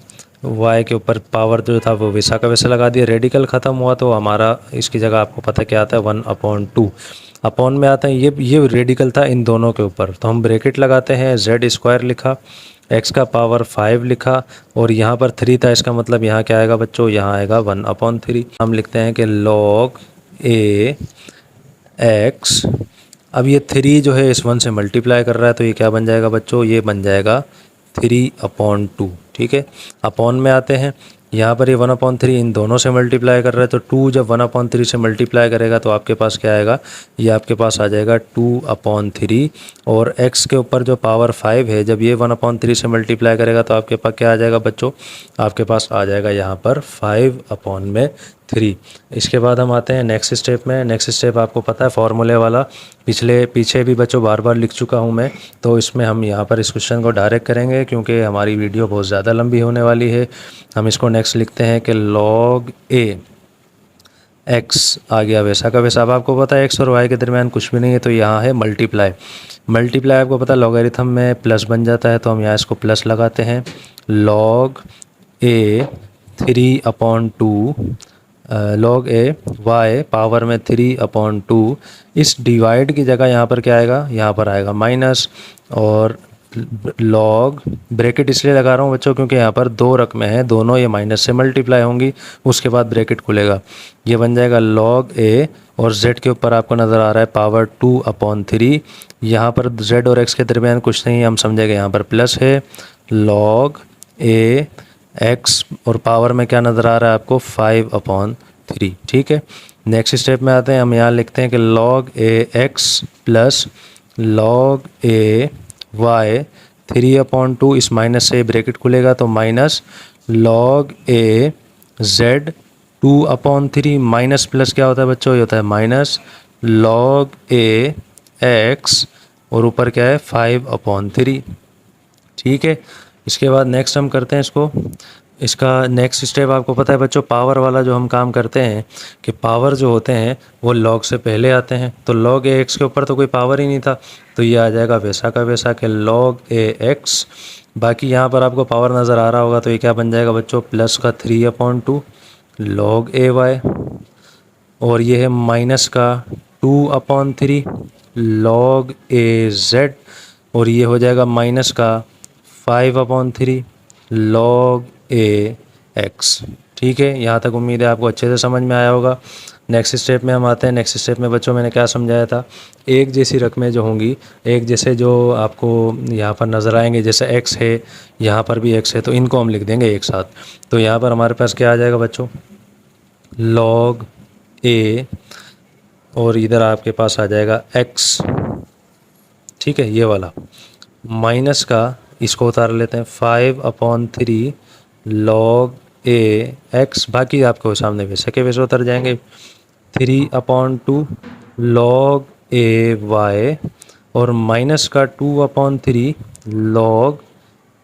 y के ऊपर पावर जो था वो वैसा का वैसा लगा दिया। रेडिकल ख़त्म हुआ तो हमारा इसकी जगह आपको पता क्या आता है, 1/2 अपॉन में आता है। ये रेडिकल था इन दोनों के ऊपर, तो हम ब्रैकेट लगाते हैं, z² लिखा, x का पावर 5 लिखा और यहाँ पर 3 था, इसका मतलब यहाँ क्या आएगा बच्चों, यहाँ आएगा 1/3। हम लिखते हैं कि log a x, अब ये 3 जो है इस 1 से मल्टीप्लाई कर रहा है तो ये क्या बन जाएगा बच्चों, ये बन जाएगा 3/2। ठीक है, अपॉन में आते हैं। यहाँ पर ये 1/3 इन दोनों से मल्टीप्लाई कर रहा है, तो 2 जब 1/3 से मल्टीप्लाई करेगा तो आपके पास क्या आएगा, ये आपके पास आ जाएगा 2/3। और x के ऊपर जो पावर 5 है, जब ये 1/3 से मल्टीप्लाई करेगा तो आपके पास क्या आ जाएगा बच्चों, आपके पास आ जाएगा यहाँ पर 5/3। इसके बाद हम आते हैं नेक्स्ट स्टेप में। नेक्स्ट स्टेप आपको पता है फॉर्मूले वाला, पीछे भी बच्चों बार बार लिख चुका हूँ मैं, तो इसमें हम यहाँ पर इस क्वेश्चन को डायरेक्ट करेंगे क्योंकि हमारी वीडियो बहुत ज़्यादा लंबी होने वाली है। हम इसको नेक्स्ट लिखते हैं कि log a एक्स आ गया वैसा का वैसा। अब आपको पता है एक्स और वाई के दरमियान कुछ भी नहीं है, तो यहाँ है मल्टीप्लाई। मल्टीप्लाई आपको पता है लॉगरिथम में प्लस बन जाता है, तो हम यहाँ इसको प्लस लगाते हैं। Log A 3/2 log a Y power में 3/2। इस डिवाइड की जगह यहाँ पर क्या आएगा, यहाँ पर आएगा माइनस। और लॉग ब्रैकेट इसलिए लगा रहा हूँ बच्चों क्योंकि यहाँ पर दो रकमें हैं, दोनों ये माइनस से मल्टीप्लाई होंगी, उसके बाद ब्रैकेट खुलेगा, ये बन जाएगा लॉग ए। और z के ऊपर आपको नज़र आ रहा है पावर 2/3। यहाँ पर z और x के दरमियान कुछ नहीं है, हम समझेंगे यहाँ पर प्लस है। लॉग ए x और पावर में क्या नज़र आ रहा है आपको 5/3। ठीक है, नेक्स्ट स्टेप में आते हैं। हम यहाँ लिखते हैं कि log A x plus log a Y 3/2, इस माइनस से ब्रैकेट खुलेगा तो माइनस लॉग ए z 2/3 माइनस प्लस क्या होता है बच्चों, ये होता है माइनस लॉग ए x और ऊपर क्या है 5/3। ठीक है, इसके बाद नेक्स्ट हम करते हैं इसका नेक्स्ट स्टेप आपको पता है बच्चों, पावर वाला जो हम काम करते हैं कि पावर जो होते हैं वो लॉग से पहले आते हैं। तो लॉग ए एक्स के ऊपर तो कोई पावर ही नहीं था, तो ये आ जाएगा वैसा का वैसा कि लॉग ए एक्स। बाकी यहाँ पर आपको पावर नज़र आ रहा होगा, तो ये क्या बन जाएगा बच्चों, प्लस का 3/2 लॉग ए वाई, और ये है माइनस का 2/3 लॉग ए जेड, और ये हो जाएगा माइनस का 5/3 लॉग ए एक्स। ठीक है, यहाँ तक उम्मीद है आपको अच्छे से समझ में आया होगा। नेक्स्ट स्टेप में हम आते हैं। नेक्स्ट स्टेप में बच्चों मैंने क्या समझाया था, एक जैसी रकमें जो होंगी, एक जैसे जो आपको यहाँ पर नज़र आएंगे, जैसे x है, यहाँ पर भी x है, तो इनको हम लिख देंगे एक साथ। तो यहाँ पर हमारे पास क्या आ जाएगा बच्चों, लॉग ए, और इधर आपके पास आ जाएगा x। ठीक है, ये वाला माइनस का इसको उतार लेते हैं 5/3 लॉग ए एक्स, बाकी आपको सामने वैसे के वैसे उतर जाएंगे। 3/2 लॉग ए वाई, और माइनस का 2/3 लॉग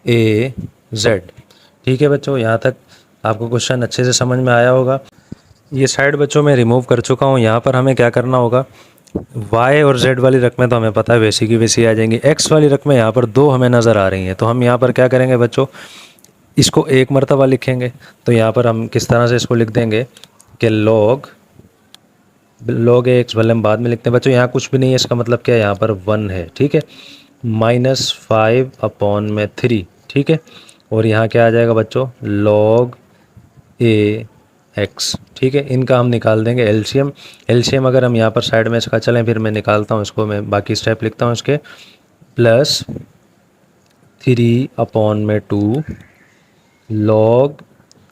ए जेड। ठीक है बच्चों, यहाँ तक आपको क्वेश्चन अच्छे से समझ में आया होगा। ये साइड बच्चों मैं रिमूव कर चुका हूँ। यहाँ पर हमें क्या करना होगा, y और z वाली रकमें तो हमें पता है वैसी की वैसी आ जाएंगी, x वाली रकमें यहाँ पर दो हमें नज़र आ रही हैं, तो हम यहाँ पर क्या करेंगे बच्चों, इसको एक मरतबा लिखेंगे। तो यहाँ पर हम किस तरह से इसको लिख देंगे कि लॉग ए एक्स, भले हम बाद में लिखते हैं बच्चों, यहाँ कुछ भी नहीं है, इसका मतलब क्या है, यहाँ पर 1 है। ठीक है, -5/3। ठीक है, और यहाँ क्या आ जाएगा बच्चों, लॉग ए एक्स। ठीक है, इनका हम निकाल देंगे एलसीएम अगर हम यहाँ पर साइड में इसका चलें, फिर मैं निकालता हूँ इसको, मैं बाकी स्टेप लिखता हूँ इसके। प्लस 3/2 लॉग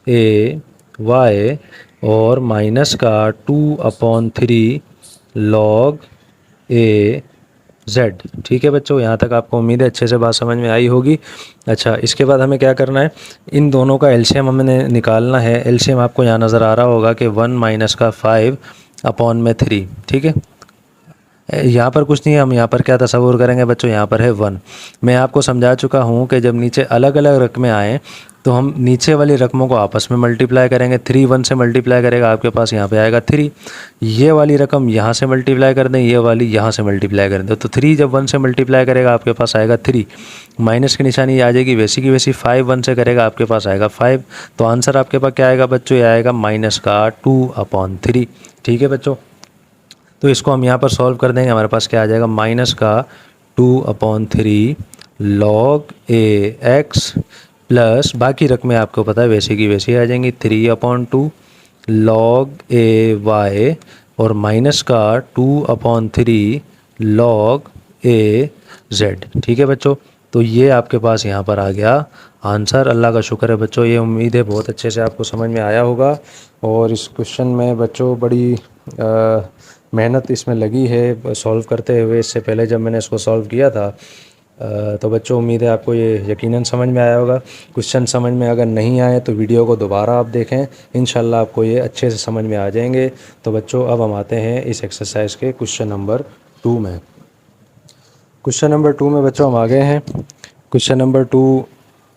ए वाई, और माइनस का 2/3 लॉग ए जेड। ठीक है बच्चों, यहाँ तक आपको उम्मीद है अच्छे से बात समझ में आई होगी। अच्छा, इसके बाद हमें क्या करना है, इन दोनों का एलसीएम हमें निकालना है। एलसीएम आपको यहाँ नज़र आ रहा होगा कि 1 माइनस का 5/3। ठीक है, यहाँ पर कुछ नहीं है, हम यहाँ पर क्या तस्वुर करेंगे बच्चों, यहाँ पर है 1। मैं आपको समझा चुका हूँ कि जब नीचे अलग अलग रकमें आएँ तो हम नीचे वाली रकमों को आपस में मल्टीप्लाई करेंगे। 3 1 से मल्टीप्लाई करेगा, आपके पास यहाँ पे आएगा 3। ये वाली रकम यहाँ से मल्टीप्लाई कर दें, ये वाली यहाँ से मल्टीप्लाई कर दें, तो 3 जब 1 से मल्टीप्लाई करेगा आपके पास आएगा 3। माइनस की निशानी आ जाएगी वैसी की वैसी, 5 1 से करेगा आपके पास आएगा 5। तो आंसर आपके पास क्या आएगा बच्चों, ये आएगा माइनस का 2/3। ठीक है बच्चों, तो इसको हम यहाँ पर सॉल्व कर देंगे, हमारे पास क्या आ जाएगा, माइनस का 2/3 लॉग ए एक्स, प्लस बाकी रकमें आपको पता है वैसे की वैसे आ जाएंगी, 3/2 लॉग ए वाई, और माइनस का 2/3 लॉग ए जेड। ठीक है बच्चों, तो ये आपके पास यहाँ पर आ गया आंसर। अल्लाह का शुक्र है बच्चों, ये उम्मीद है बहुत अच्छे से आपको समझ में आया होगा। और इस क्वेश्चन में बच्चों बड़ी मेहनत इसमें लगी है सॉल्व करते हुए। इससे पहले जब मैंने इसको सॉल्व किया था तो बच्चों उम्मीद है आपको ये यकीनन समझ में आया होगा। क्वेश्चन समझ में अगर नहीं आए तो वीडियो को दोबारा आप देखें, इंशाल्लाह आपको ये अच्छे से समझ में आ जाएंगे। तो बच्चों अब हम आते हैं इस एक्सरसाइज के क्वेश्चन नंबर 2 में। क्वेश्चन नंबर 2 में बच्चों हम आ गए हैं। क्वेश्चन नंबर 2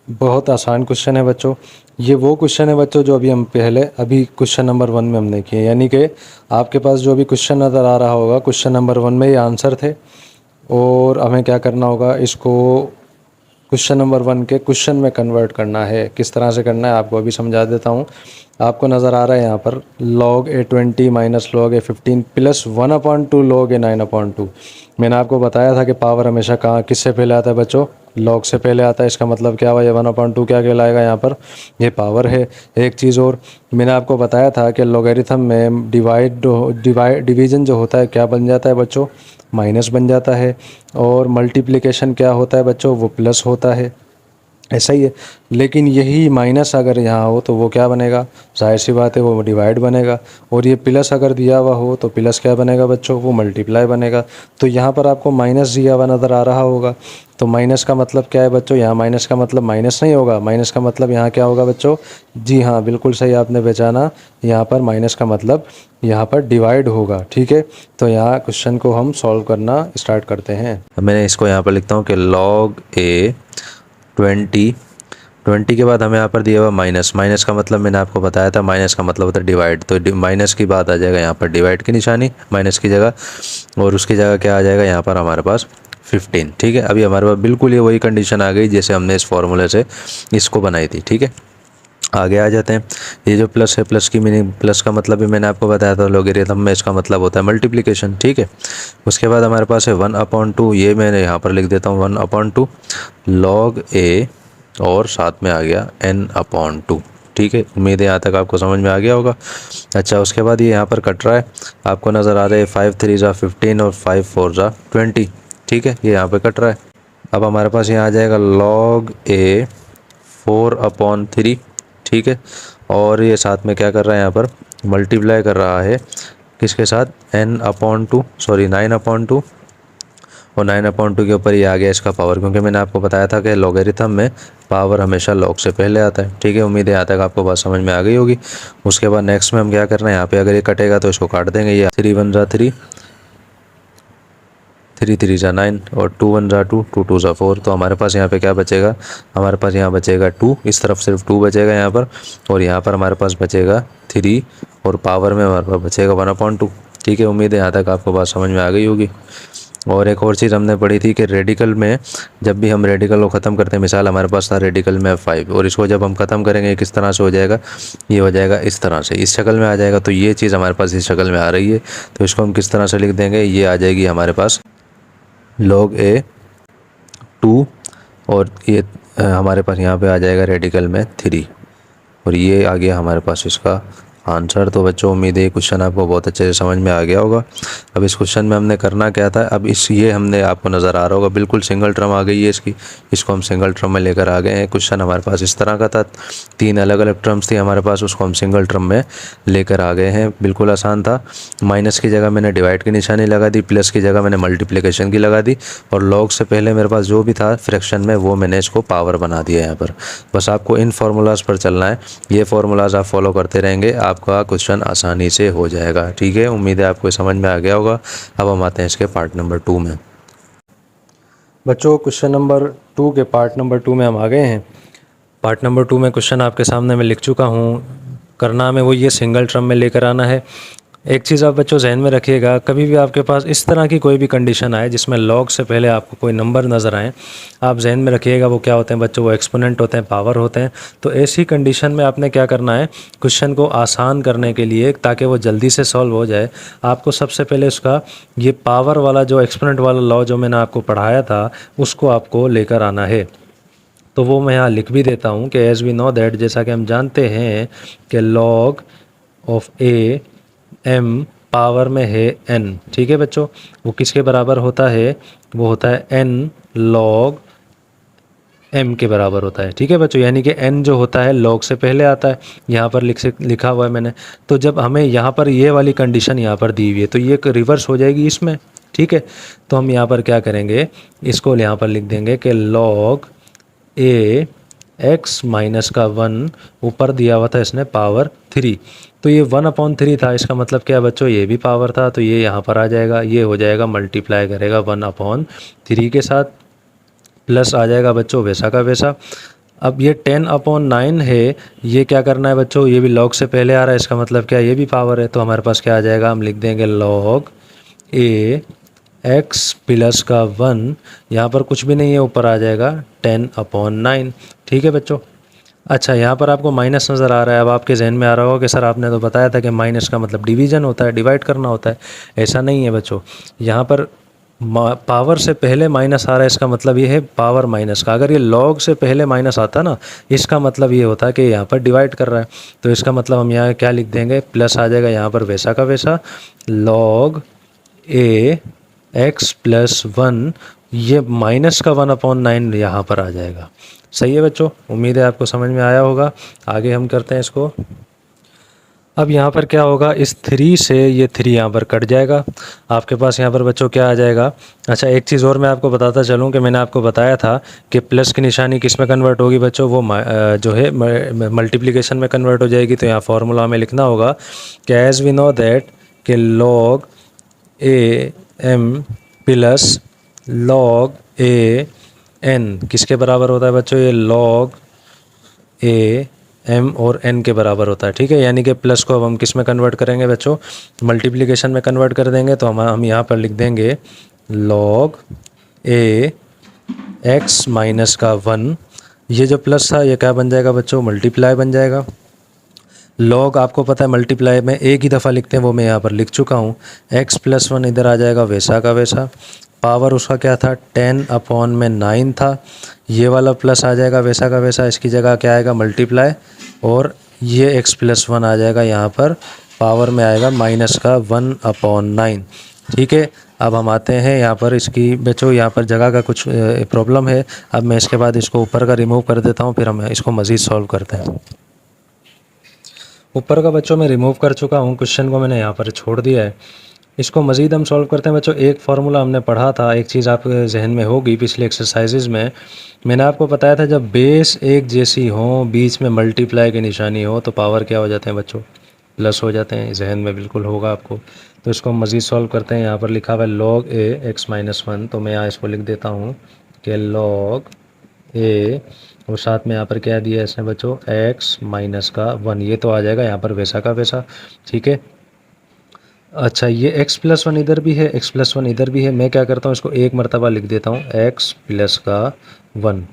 बहुत आसान क्वेश्चन है बच्चों। ये वो क्वेश्चन है बच्चों जो अभी क्वेश्चन नंबर 1 में हमने किए, यानी कि आपके पास जो अभी क्वेश्चन नज़र आ रहा होगा क्वेश्चन नंबर 1 में ये आंसर थे। और हमें क्या करना होगा, इसको क्वेश्चन नंबर 1 के क्वेश्चन में कन्वर्ट करना है। किस तरह से करना है आपको अभी समझा देता हूँ। आपको नज़र आ रहा है यहाँ पर log a20 minus log a15 plus 1/2 log a9/2। मैंने आपको बताया था कि पावर हमेशा कहाँ किससे पहले आता है बच्चों, log से पहले आता है। इसका मतलब क्या हुआ, ये 1/2 क्या कहलाएगा, यहाँ पर ये पावर है। एक चीज़ और मैंने आपको बताया था कि लॉगरिथम में डिवीज़न जो होता है क्या बन जाता है बच्चों, माइनस बन जाता है। और मल्टीप्लिकेशन क्या होता है बच्चों, वो प्लस होता है। ऐसा ही है, लेकिन यही माइनस अगर यहाँ हो तो वो क्या बनेगा, जाहिर सी बात है वो डिवाइड बनेगा। और ये प्लस अगर दिया हुआ हो तो प्लस क्या बनेगा बच्चों, वो मल्टीप्लाई बनेगा। तो यहाँ पर आपको माइनस दिया हुआ नज़र आ रहा होगा, तो माइनस का मतलब क्या है बच्चों, यहाँ माइनस का मतलब माइनस नहीं होगा, माइनस का मतलब यहाँ क्या होगा बच्चों, जी हाँ बिल्कुल सही आपने पहचाना, यहाँ पर माइनस का मतलब यहाँ पर डिवाइड होगा। ठीक है, तो यहाँ क्वेश्चन को हम सॉल्व करना स्टार्ट करते हैं। मैंने इसको यहाँ पर लिखता हूँ कि log a20 के बाद हमें यहाँ पर दिया हुआ माइनस का मतलब मैंने आपको बताया था, माइनस का मतलब होता है डिवाइड। तो माइनस की बात आ जाएगा यहाँ पर डिवाइड की निशानी माइनस की जगह, और उसकी जगह क्या आ जाएगा यहाँ पर हमारे पास 15। ठीक है, अभी हमारे पास बिल्कुल ये वही कंडीशन आ गई जैसे हमने इस फॉर्मूले से इसको बनाई थी। ठीक है, आगे आ जाते हैं। ये जो प्लस है, प्लस की मीनिंग, प्लस का मतलब भी मैंने आपको बताया था लॉगरिथम में इसका मतलब होता है मल्टीप्लिकेशन। ठीक है, उसके बाद हमारे पास है 1/2, ये मैंने यहाँ पर लिख देता हूँ 1/2 log a, और साथ में आ गया n/2। ठीक है, उम्मीद है यहाँ तक आपको समझ में आ गया होगा। अच्छा, उसके बाद ये यहाँ पर कट रहा है, आपको नज़र आ रहा है 5 3 ज़ा 15 और 5 4 ज़ा 20। ठीक है, ये यहाँ पर कट रहा है। अब हमारे पास यहाँ आ जाएगा log a 4/3। ठीक है, और ये साथ में क्या कर रहा है, यहाँ पर मल्टीप्लाई कर रहा है किसके साथ, सॉरी 9/2, और 9/2 के ऊपर ये आ गया इसका पावर, क्योंकि मैंने आपको बताया था कि लॉगरिथम में पावर हमेशा लॉग से पहले आता है। ठीक है, उम्मीद है यहाँ तक आपको बात समझ में आ गई होगी। उसके बाद नेक्स्ट में हम क्या कर रहे हैं, यहाँ पे अगर ये कटेगा तो इसको काट देंगे। ये 3 1 ज़ा 3, 3 3 ज़ा 9, और 2 1 ज़ा 2, 2 2 ज़ा 4। तो हमारे पास यहाँ पे क्या बचेगा, हमारे पास यहाँ बचेगा 2, इस तरफ सिर्फ 2 बचेगा यहाँ पर, और यहाँ पर हमारे पास बचेगा 3, और पावर में हमारे पास बचेगा 1/2। ठीक है, उम्मीद है यहाँ तक आपको बात समझ में आ गई होगी। और एक और चीज़ हमने पढ़ी थी कि रेडिकल में जब भी हम रेडिकल को ख़त्म करते हैं, मिसाल हमारे पास था रेडिकल में 5, और इसको जब हम ख़त्म करेंगे किस तरह से हो जाएगा, ये हो जाएगा इस तरह से, इस शक्ल में आ जाएगा। तो ये चीज़ हमारे पास इस शक्ल में आ रही है, तो इसको हम किस तरह से लिख देंगे, ये आ जाएगी हमारे पास log a2, और ये हमारे पास यहाँ पे आ जाएगा रेडिकल में 3, और ये आ गया हमारे पास इसका आंसर। तो बच्चों उम्मीद है क्वेश्चन आपको बहुत अच्छे से समझ में आ गया होगा। अब इस क्वेश्चन में हमने करना क्या था, अब ये हमने आपको नज़र आ रहा होगा बिल्कुल सिंगल टर्म आ गई है इसकी, इसको हम सिंगल टर्म में लेकर आ गए हैं। क्वेश्चन हमारे पास इस तरह का था, 3 अलग अलग टर्म्स थी हमारे पास, उसको हम सिंगल टर्म में लेकर आ गए हैं। बिल्कुल आसान था, माइनस की जगह मैंने डिवाइड की निशानी लगा दी, प्लस की जगह मैंने मल्टीप्लिकेशन की लगा दी, और लॉग से पहले मेरे पास जो भी था फ्रैक्शन में वो मैंने इसको पावर बना दिया यहाँ पर। बस आपको इन फार्मूलाज़ पर चलना है, ये फार्मूलाज़ आप फॉलो करते रहेंगे, आपका क्वेश्चन आसानी से हो जाएगा। ठीक है, उम्मीद है आपको समझ में आ गया होगा। अब हम आते हैं इसके पार्ट नंबर 2 में। बच्चों क्वेश्चन नंबर 2 के पार्ट नंबर 2 में हम आ गए हैं। पार्ट नंबर 2 में क्वेश्चन आपके सामने मैं लिख चुका हूँ। करना हमें वो ये सिंगल टर्म में लेकर आना है। एक चीज़ आप बच्चों जहन में रखिएगा, कभी भी आपके पास इस तरह की कोई भी कंडीशन आए जिसमें लॉग से पहले आपको कोई नंबर नज़र आए, आप जहन में रखिएगा वो क्या होते हैं बच्चों, वो एक्सपोनेंट होते हैं, पावर होते हैं। तो ऐसी कंडीशन में आपने क्या करना है, क्वेश्चन को आसान करने के लिए, ताकि वो जल्दी से सॉल्व हो जाए, आपको सबसे पहले उसका ये पावर वाला जो एक्सपोनेंट वाला लॉ जो मैंने आपको पढ़ाया था उसको आपको लेकर आना है। तो वो मैं यहाँ लिख भी देता हूँ कि एज़ वी नो दैट, जैसा कि हम जानते हैं कि log of a m power में है n। ठीक है बच्चों, वो किसके बराबर होता है, वो होता है n log m के बराबर होता है। ठीक है बच्चों, यानी कि n जो होता है log से पहले आता है, यहाँ पर लिखा हुआ है मैंने। तो जब हमें यहाँ पर ये वाली कंडीशन यहाँ पर दी हुई है तो ये रिवर्स हो जाएगी इसमें। ठीक है, तो हम यहाँ पर क्या करेंगे, इसको यहाँ पर लिख देंगे कि log a x माइनस का 1, ऊपर दिया हुआ था इसने पावर 3, तो ये 1/3 था। इसका मतलब क्या है बच्चों, ये भी पावर था, तो ये यहाँ पर आ जाएगा, ये हो जाएगा मल्टीप्लाई करेगा 1/3 के साथ, प्लस आ जाएगा बच्चों वैसा का वैसा। अब ये 10/9 है, ये क्या करना है बच्चों, ये भी लॉग से पहले आ रहा है, इसका मतलब क्या, ये भी पावर है, तो हमारे पास क्या आ जाएगा, हम लिख देंगे लॉग ए एक्स प्लस का 1, यहाँ पर कुछ भी नहीं है, ऊपर आ जाएगा 10/9। ठीक है बच्चों। अच्छा, यहाँ पर आपको माइनस नज़र आ रहा है। अब आपके जहन में आ रहा होगा कि सर आपने तो बताया था कि माइनस का मतलब डिवीज़न होता है, डिवाइड करना होता है। ऐसा नहीं है बच्चों, यहाँ पर पावर से पहले माइनस आ रहा है, इसका मतलब ये है पावर माइनस का। अगर ये लॉग से पहले माइनस आता ना, इसका मतलब ये होता है कि यहाँ पर डिवाइड कर रहा है। तो इसका मतलब हम यहाँ क्या लिख देंगे, प्लस आ जाएगा यहाँ पर वैसा का वैसा, लॉग ए एक्स प्लस 1, ये माइनस का 1/9 यहाँ पर आ जाएगा। सही है बच्चों, उम्मीद है आपको समझ में आया होगा। आगे हम करते हैं इसको। अब यहाँ पर क्या होगा, इस 3 से ये 3 यहाँ पर कट जाएगा, आपके पास यहाँ पर बच्चों क्या आ जाएगा। अच्छा, एक चीज़ और मैं आपको बताता चलूँ कि मैंने आपको बताया था कि प्लस की निशानी किस में कन्वर्ट होगी बच्चों, वो जो है मल्टीप्लिकेशन में कन्वर्ट हो जाएगी। तो यहाँ फार्मूला में लिखना होगा कि एज़ वी नो दैट कि log a m plus log a n किसके बराबर होता है बच्चों, ये लॉग ए एम और एन के बराबर होता है। ठीक है, यानी कि प्लस को अब हम किस में कन्वर्ट करेंगे बच्चों, मल्टीप्लिकेशन में कन्वर्ट कर देंगे। तो हम यहाँ पर लिख देंगे लॉग ए एक्स माइनस का 1, ये जो प्लस था ये क्या बन जाएगा बच्चों, मल्टीप्लाई बन जाएगा। लॉग आपको पता है मल्टीप्लाई में एक ही दफ़ा लिखते हैं, वो मैं यहाँ पर लिख चुका हूँ। एक्स प्लस 1 इधर आ जाएगा वैसा का वैसा, पावर उसका क्या था, 10/9 था। ये वाला प्लस आ जाएगा वैसा का वैसा, इसकी जगह क्या आएगा, मल्टीप्लाई, और ये एक्स प्लस 1 आ जाएगा यहाँ पर, पावर में आएगा माइनस का 1/9। ठीक है, अब हम आते हैं यहाँ पर, इसकी बच्चों यहाँ पर जगह का कुछ प्रॉब्लम है। अब मैं इसके बाद इसको ऊपर का रिमूव कर देता हूँ, फिर हम इसको मज़ीद सॉल्व करते हैं। ऊपर का बच्चों मैं रिमूव कर चुका हूँ, क्वेश्चन को मैंने यहाँ पर छोड़ दिया है। इसको मज़ीद हम सॉल्व करते हैं बच्चों। एक फार्मूला हमने पढ़ा था, एक चीज़ आपके जहन में होगी पिछले एक्सरसाइजेज में, मैंने आपको बताया था जब बेस एक जैसी हो, बीच में मल्टीप्लाई की निशानी हो, तो पावर क्या हो जाते हैं बच्चों, प्लस हो जाते हैं। जहन में बिल्कुल होगा आपको। तो इसको हम मज़ीद सॉल्व करते हैं। यहाँ पर लिखा हुआ है लॉग ए एक्स माइनस 1, तो मैं यहाँ इसको लिख देता हूँ कि लॉग ए, और साथ में यहाँ पर क्या दिया है इसने बच्चों, एक्स माइनस का 1, ये तो आ जाएगा यहाँ पर वैसा का वैसा। ठीक है। अच्छा, ये x प्लस 1 इधर भी है, x प्लस 1 इधर भी है। मैं क्या करता हूँ, इसको एक मरतबा लिख देता हूँ x प्लस का 1।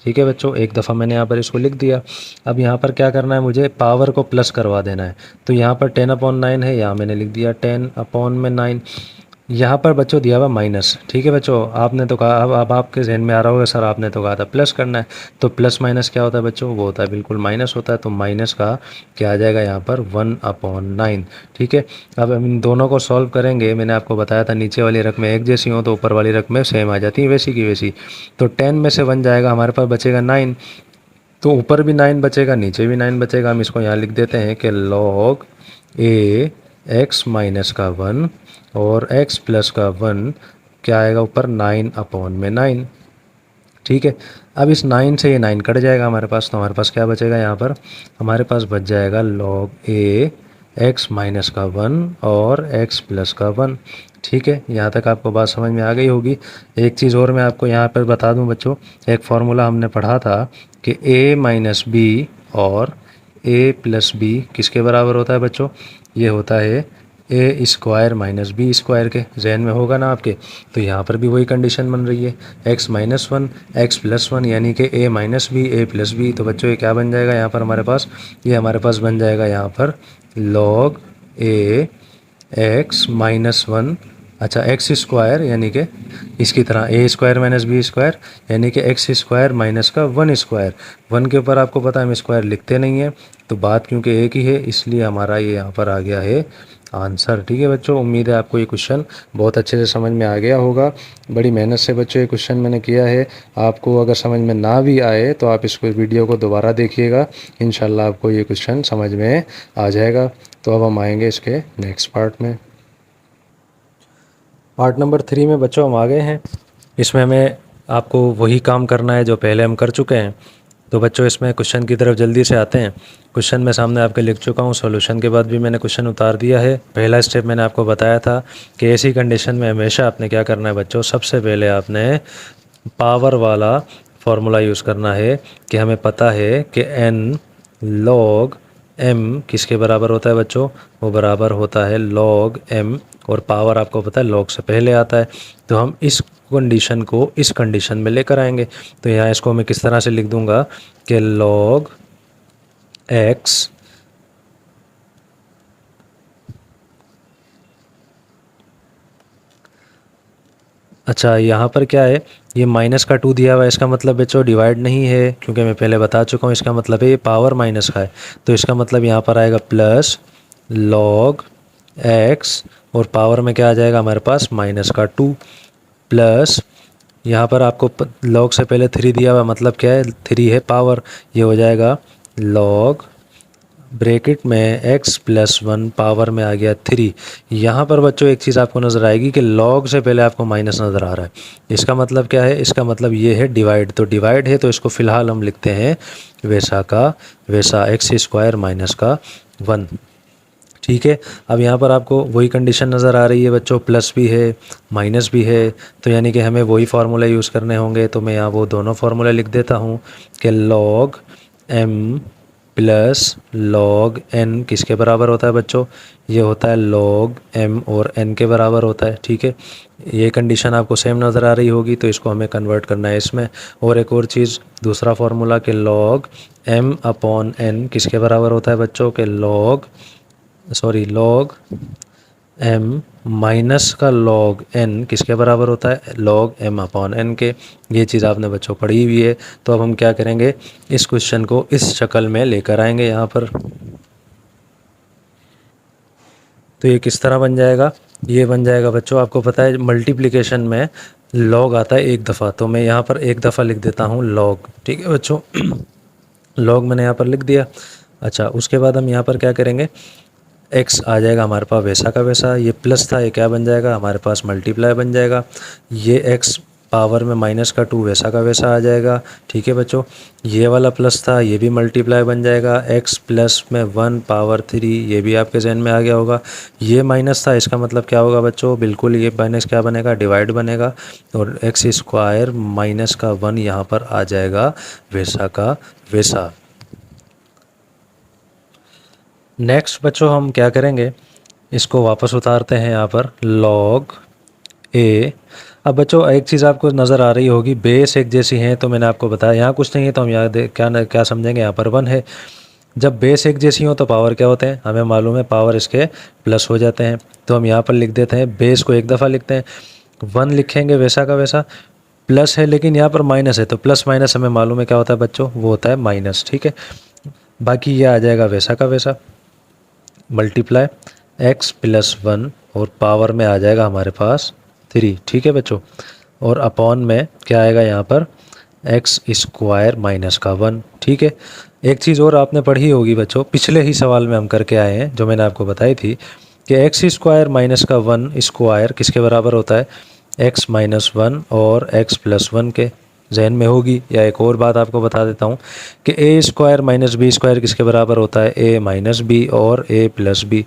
ठीक है बच्चों, एक दफ़ा मैंने यहाँ पर इसको लिख दिया। अब यहाँ पर क्या करना है, मुझे पावर को प्लस करवा देना है। तो यहाँ पर 10/9 है, यहाँ मैंने लिख दिया 10/9। यहाँ पर बच्चों दिया हुआ माइनस। ठीक है बच्चों, आपने तो कहा, अब आपके जहन में आ रहा होगा सर आपने तो कहा था प्लस करना है, तो प्लस माइनस क्या होता है बच्चों, वो होता है बिल्कुल माइनस होता है। तो माइनस का क्या आ जाएगा यहाँ पर 1/9। ठीक है, अब हम इन दोनों को सॉल्व करेंगे। मैंने आपको बताया था नीचे वाली रकमें एक जैसी हों तो ऊपर वाली रकमें सेम आ जाती हैं वैसी की वैसी। तो 10 में से 1 जाएगा, हमारे पास बचेगा 9, तो ऊपर भी 9 बचेगा, नीचे भी 9 बचेगा। हम इसको यहाँ लिख देते हैं कि लॉग ए एक्स माइनस का 1 और x प्लस का 1 क्या आएगा ऊपर, 9/9। ठीक है, अब इस 9 से ये 9 कट जाएगा हमारे पास, तो हमारे पास क्या बचेगा, यहाँ पर हमारे पास बच जाएगा लॉग ए एक्स माइनस का 1 और x प्लस का 1। ठीक है, यहाँ तक आपको बात समझ में आ गई होगी। एक चीज़ और मैं आपको यहाँ पर बता दूँ बच्चों, एक फार्मूला हमने पढ़ा था कि a माइनस बी और a प्लस बी किसके बराबर होता है बच्चों, ये होता है ए स्क्वायर माइनस बी स्क्वायर के। जहन में होगा ना आपके। तो यहाँ पर भी वही कंडीशन बन रही है, एक्स माइनस 1 एक्स प्लस 1 यानी कि ए माइनस बी ए प्लस बी। तो बच्चों ये क्या बन जाएगा यहाँ पर हमारे पास, ये हमारे पास बन जाएगा यहाँ पर लॉग ए एक्स माइनस 1, अच्छा एक्स स्क्वायर यानी कि इसकी तरह ए स्क्वायर माइनस बी स्क्वायर यानी कि एक्स स्क्वायर माइनस का 1 स्क्वायर। 1 के ऊपर आपको पता है हम स्क्वायर लिखते नहीं है, तो बात क्योंकि एक ही है इसलिए हमारा ये यहाँ पर आ गया है आंसर। ठीक है बच्चों, उम्मीद है आपको ये क्वेश्चन बहुत अच्छे से समझ में आ गया होगा। बड़ी मेहनत से बच्चों ये क्वेश्चन मैंने किया है। आपको अगर समझ में ना भी आए तो आप इसको वीडियो को दोबारा देखिएगा, इंशाल्लाह आपको ये क्वेश्चन समझ में आ जाएगा। तो अब हम आएंगे इसके नेक्स्ट पार्ट में। पार्ट नंबर 3 में बच्चों हम आ गए हैं। इसमें हमें आपको वही काम करना है जो पहले हम कर चुके हैं। तो बच्चों इसमें क्वेश्चन की तरफ जल्दी से आते हैं। क्वेश्चन मैं सामने आपके लिख चुका हूँ, सॉल्यूशन के बाद भी मैंने क्वेश्चन उतार दिया है। पहला स्टेप मैंने आपको बताया था कि ऐसी कंडीशन में हमेशा आपने क्या करना है बच्चों, सबसे पहले आपने पावर वाला फार्मूला यूज़ करना है कि हमें पता है कि n log m किसके बराबर होता है बच्चों, वो बराबर होता है log m, और पावर आपको पता है log से पहले आता है। तो हम इस कंडीशन को इस कंडीशन में लेकर आएंगे। तो यहाँ इसको मैं किस तरह से लिख दूंगा कि log x अच्छा, यहाँ पर क्या है, ये माइनस का 2 दिया हुआ है, इसका मतलब बच्चों डिवाइड नहीं है, क्योंकि मैं पहले बता चुका हूँ। इसका मतलब है ये पावर माइनस का है, तो इसका मतलब यहाँ पर आएगा प्लस log x, और पावर में क्या आ जाएगा हमारे पास माइनस का 2, प्लस यहाँ पर आपको log से पहले 3 दिया हुआ, मतलब क्या है 3 है पावर, ये हो जाएगा log ब्रैकेट में x प्लस 1 पावर में आ गया 3। यहाँ पर बच्चों एक चीज़ आपको नज़र आएगी कि log से पहले आपको माइनस नज़र आ रहा है, इसका मतलब क्या है, इसका मतलब ये है डिवाइड। तो डिवाइड है तो इसको फ़िलहाल हम लिखते हैं वैसा का वैसा, x² माइनस का 1। ठीक है, अब यहाँ पर आपको वही कंडीशन नज़र आ रही है बच्चों, प्लस भी है माइनस भी है, तो यानी कि हमें वही फार्मूला यूज़ करने होंगे। तो मैं यहाँ वो दोनों फार्मूला लिख देता हूँ कि log m plus log n किसके बराबर होता है बच्चों, ये होता है log m और n के बराबर होता है। ठीक है, ये कंडीशन आपको सेम नज़र आ रही होगी, तो इसको हमें कन्वर्ट करना है इसमें। और एक और चीज़, दूसरा फार्मूला कि log m अपॉन n किसके बराबर होता है बच्चों, के log m माइनस का log n किसके बराबर होता है, log m अपॉन n के। ये चीज़ आपने बच्चों पढ़ी हुई है। तो अब हम क्या करेंगे, इस क्वेश्चन को इस शक्ल में लेकर आएंगे यहाँ पर। तो ये किस तरह बन जाएगा, ये बन जाएगा बच्चों, आपको पता है मल्टीप्लिकेशन में log आता है एक दफ़ा, तो मैं यहाँ पर एक दफ़ा लिख देता हूँ log। ठीक है बच्चों, log मैंने यहाँ पर लिख दिया। अच्छा, उसके बाद हम यहाँ पर क्या करेंगे, x आ जाएगा हमारे पास वैसा का वैसा, ये प्लस था, ये क्या बन जाएगा हमारे पास मल्टीप्लाई बन जाएगा। ये x पावर में माइनस का 2 वैसा का वैसा आ जाएगा। ठीक है बच्चों, ये वाला प्लस था, ये भी मल्टीप्लाई बन जाएगा। x प्लस में 1 पावर 3, ये भी आपके जहन में आ गया होगा। ये माइनस था, इसका मतलब क्या होगा बच्चों, बिल्कुल ये माइनस क्या बनेगा, डिवाइड बनेगा, और x² माइनस का 1 यहाँ पर आ जाएगा वैसा का वैसा। नेक्स्ट बच्चों हम क्या करेंगे, इसको वापस उतारते हैं यहाँ पर log a। अब बच्चों एक चीज़ आपको नज़र आ रही होगी, बेस एक जैसी हैं, तो मैंने आपको बताया यहाँ कुछ नहीं है, तो हम यहाँ क्या समझेंगे, यहाँ पर 1 है। जब बेस एक जैसी हो तो पावर क्या होते हैं, हमें मालूम है पावर इसके प्लस हो जाते हैं। तो हम यहाँ पर लिख देते हैं, बेस को एक दफ़ा लिखते हैं, 1 लिखेंगे वैसा का वैसा, प्लस है लेकिन यहाँ पर माइनस है, तो प्लस माइनस हमें मालूम है क्या होता है बच्चों, वो होता है माइनस। ठीक है, बाकी ये आ जाएगा वैसा का वैसा, मल्टीप्लाई x प्लस 1, और पावर में आ जाएगा हमारे पास 3। ठीक है बच्चों, और अपॉन में क्या आएगा यहाँ पर, x² माइनस का 1। ठीक है, एक चीज़ और आपने पढ़ी होगी बच्चों, पिछले ही सवाल में हम करके आए हैं, जो मैंने आपको बताई थी कि x² माइनस का 1² किसके बराबर होता है, x माइनस 1 और x प्लस 1 के। जहन में होगी। या एक और बात आपको बता देता हूँ कि a² माइनस b² किसके बराबर होता है, a माइनस बी और a प्लस बी।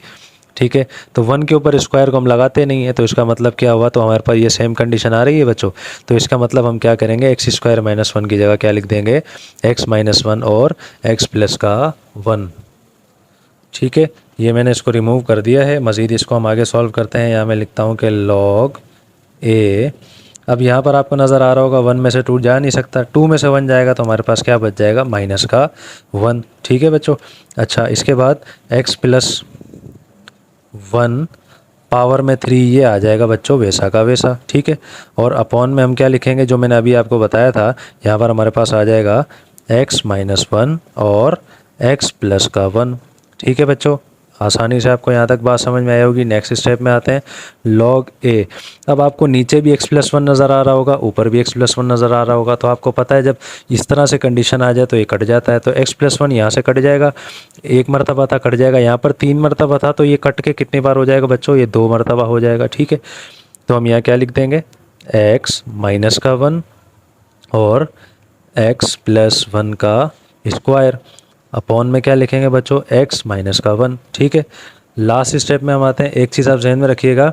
ठीक है, तो 1 के ऊपर स्क्वायर को हम लगाते नहीं है, तो इसका मतलब क्या हुआ, तो हमारे पास ये सेम कंडीशन आ रही है बच्चों। तो इसका मतलब हम क्या करेंगे, x² माइनस 1 की जगह क्या लिख देंगे, x माइनस 1 और x प्लस का 1। ठीक है, ये मैंने इसको रिमूव कर दिया है। मज़ीद इसको हम आगे सॉल्व करते हैं। यहाँ मैं लिखता हूँ कि log a, अब यहाँ पर आपको नज़र आ रहा होगा 1 में से 2 जा नहीं सकता, 2 में से 1 जाएगा तो हमारे पास क्या बच जाएगा, माइनस का 1। ठीक है बच्चों, अच्छा इसके बाद x प्लस 1 पावर में 3, ये आ जाएगा बच्चों वैसा का वैसा। ठीक है, और अपॉन में हम क्या लिखेंगे, जो मैंने अभी आपको बताया था, यहाँ पर हमारे पास आ जाएगा x माइनस 1 और x प्लस का 1। ठीक है बच्चों, आसानी से आपको यहाँ तक बात समझ में आई होगी। नेक्स्ट स्टेप में आते हैं, log a। अब आपको नीचे भी x प्लस 1 नज़र आ रहा होगा, ऊपर भी x प्लस 1 नज़र आ रहा होगा, तो आपको पता है जब इस तरह से कंडीशन आ जाए तो ये कट जाता है। तो x प्लस 1 यहाँ से कट जाएगा, एक मरतबा था कट जाएगा, यहाँ पर 3 मरतबा था, तो ये कट के कितनी बार हो जाएगा बच्चों, ये 2 मरतबा हो जाएगा। ठीक है, तो हम यहाँ क्या लिख देंगे, x माइनस का 1 और x प्लस 1 का स्क्वायर, अपॉन में क्या लिखेंगे बच्चों, x माइनस का 1। ठीक है, लास्ट स्टेप में हम आते हैं। एक चीज़ आप जहन में रखिएगा,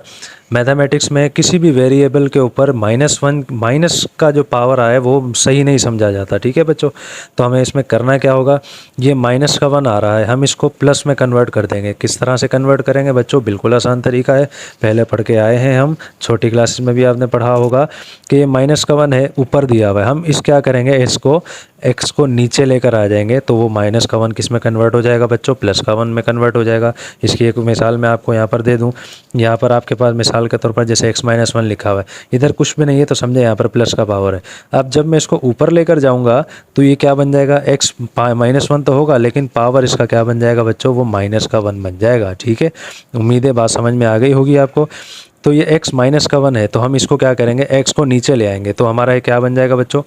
मैथमेटिक्स में किसी भी वेरिएबल के ऊपर -1 माइनस का जो पावर आए वो सही नहीं समझा जाता, ठीक है बच्चों। तो हमें इसमें करना क्या होगा, ये माइनस का 1 आ रहा है, हम इसको प्लस में कन्वर्ट कर देंगे। किस तरह से कन्वर्ट करेंगे बच्चों, बिल्कुल आसान तरीका है, पहले पढ़ के आए हैं हम, छोटी क्लासेस में भी आपने पढ़ा होगा कि ये माइनस का 1 है, ऊपर दिया हुआ है, हम इस क्या करेंगे, इसको एक्स को नीचे लेकर आ जाएंगे, तो वो माइनस का 1 किस में कन्वर्ट हो जाएगा बच्चों, प्लस का 1 में कन्वर्ट हो जाएगा। इसकी एक मिसाल मैं आपको यहाँ पर दे दूँ। यहाँ पर आपके पास मिसाल के तौर पर जैसे x-1 लिखा हुआ है, इधर कुछ भी नहीं है तो समझे यहाँ पर प्लस का पावर है। अब जब मैं इसको ऊपर लेकर जाऊँगा तो ये क्या बन जाएगा, x-1 तो होगा लेकिन पावर इसका क्या बन जाएगा बच्चों, वो माइनस का 1 बन जाएगा, ठीक है। उम्मीद है बात समझ में आ गई होगी आपको। तो ये x -1 है, तो हम इसको क्या करेंगे, x को नीचे ले आएंगे, तो हमारा ये क्या बन जाएगा बच्चों,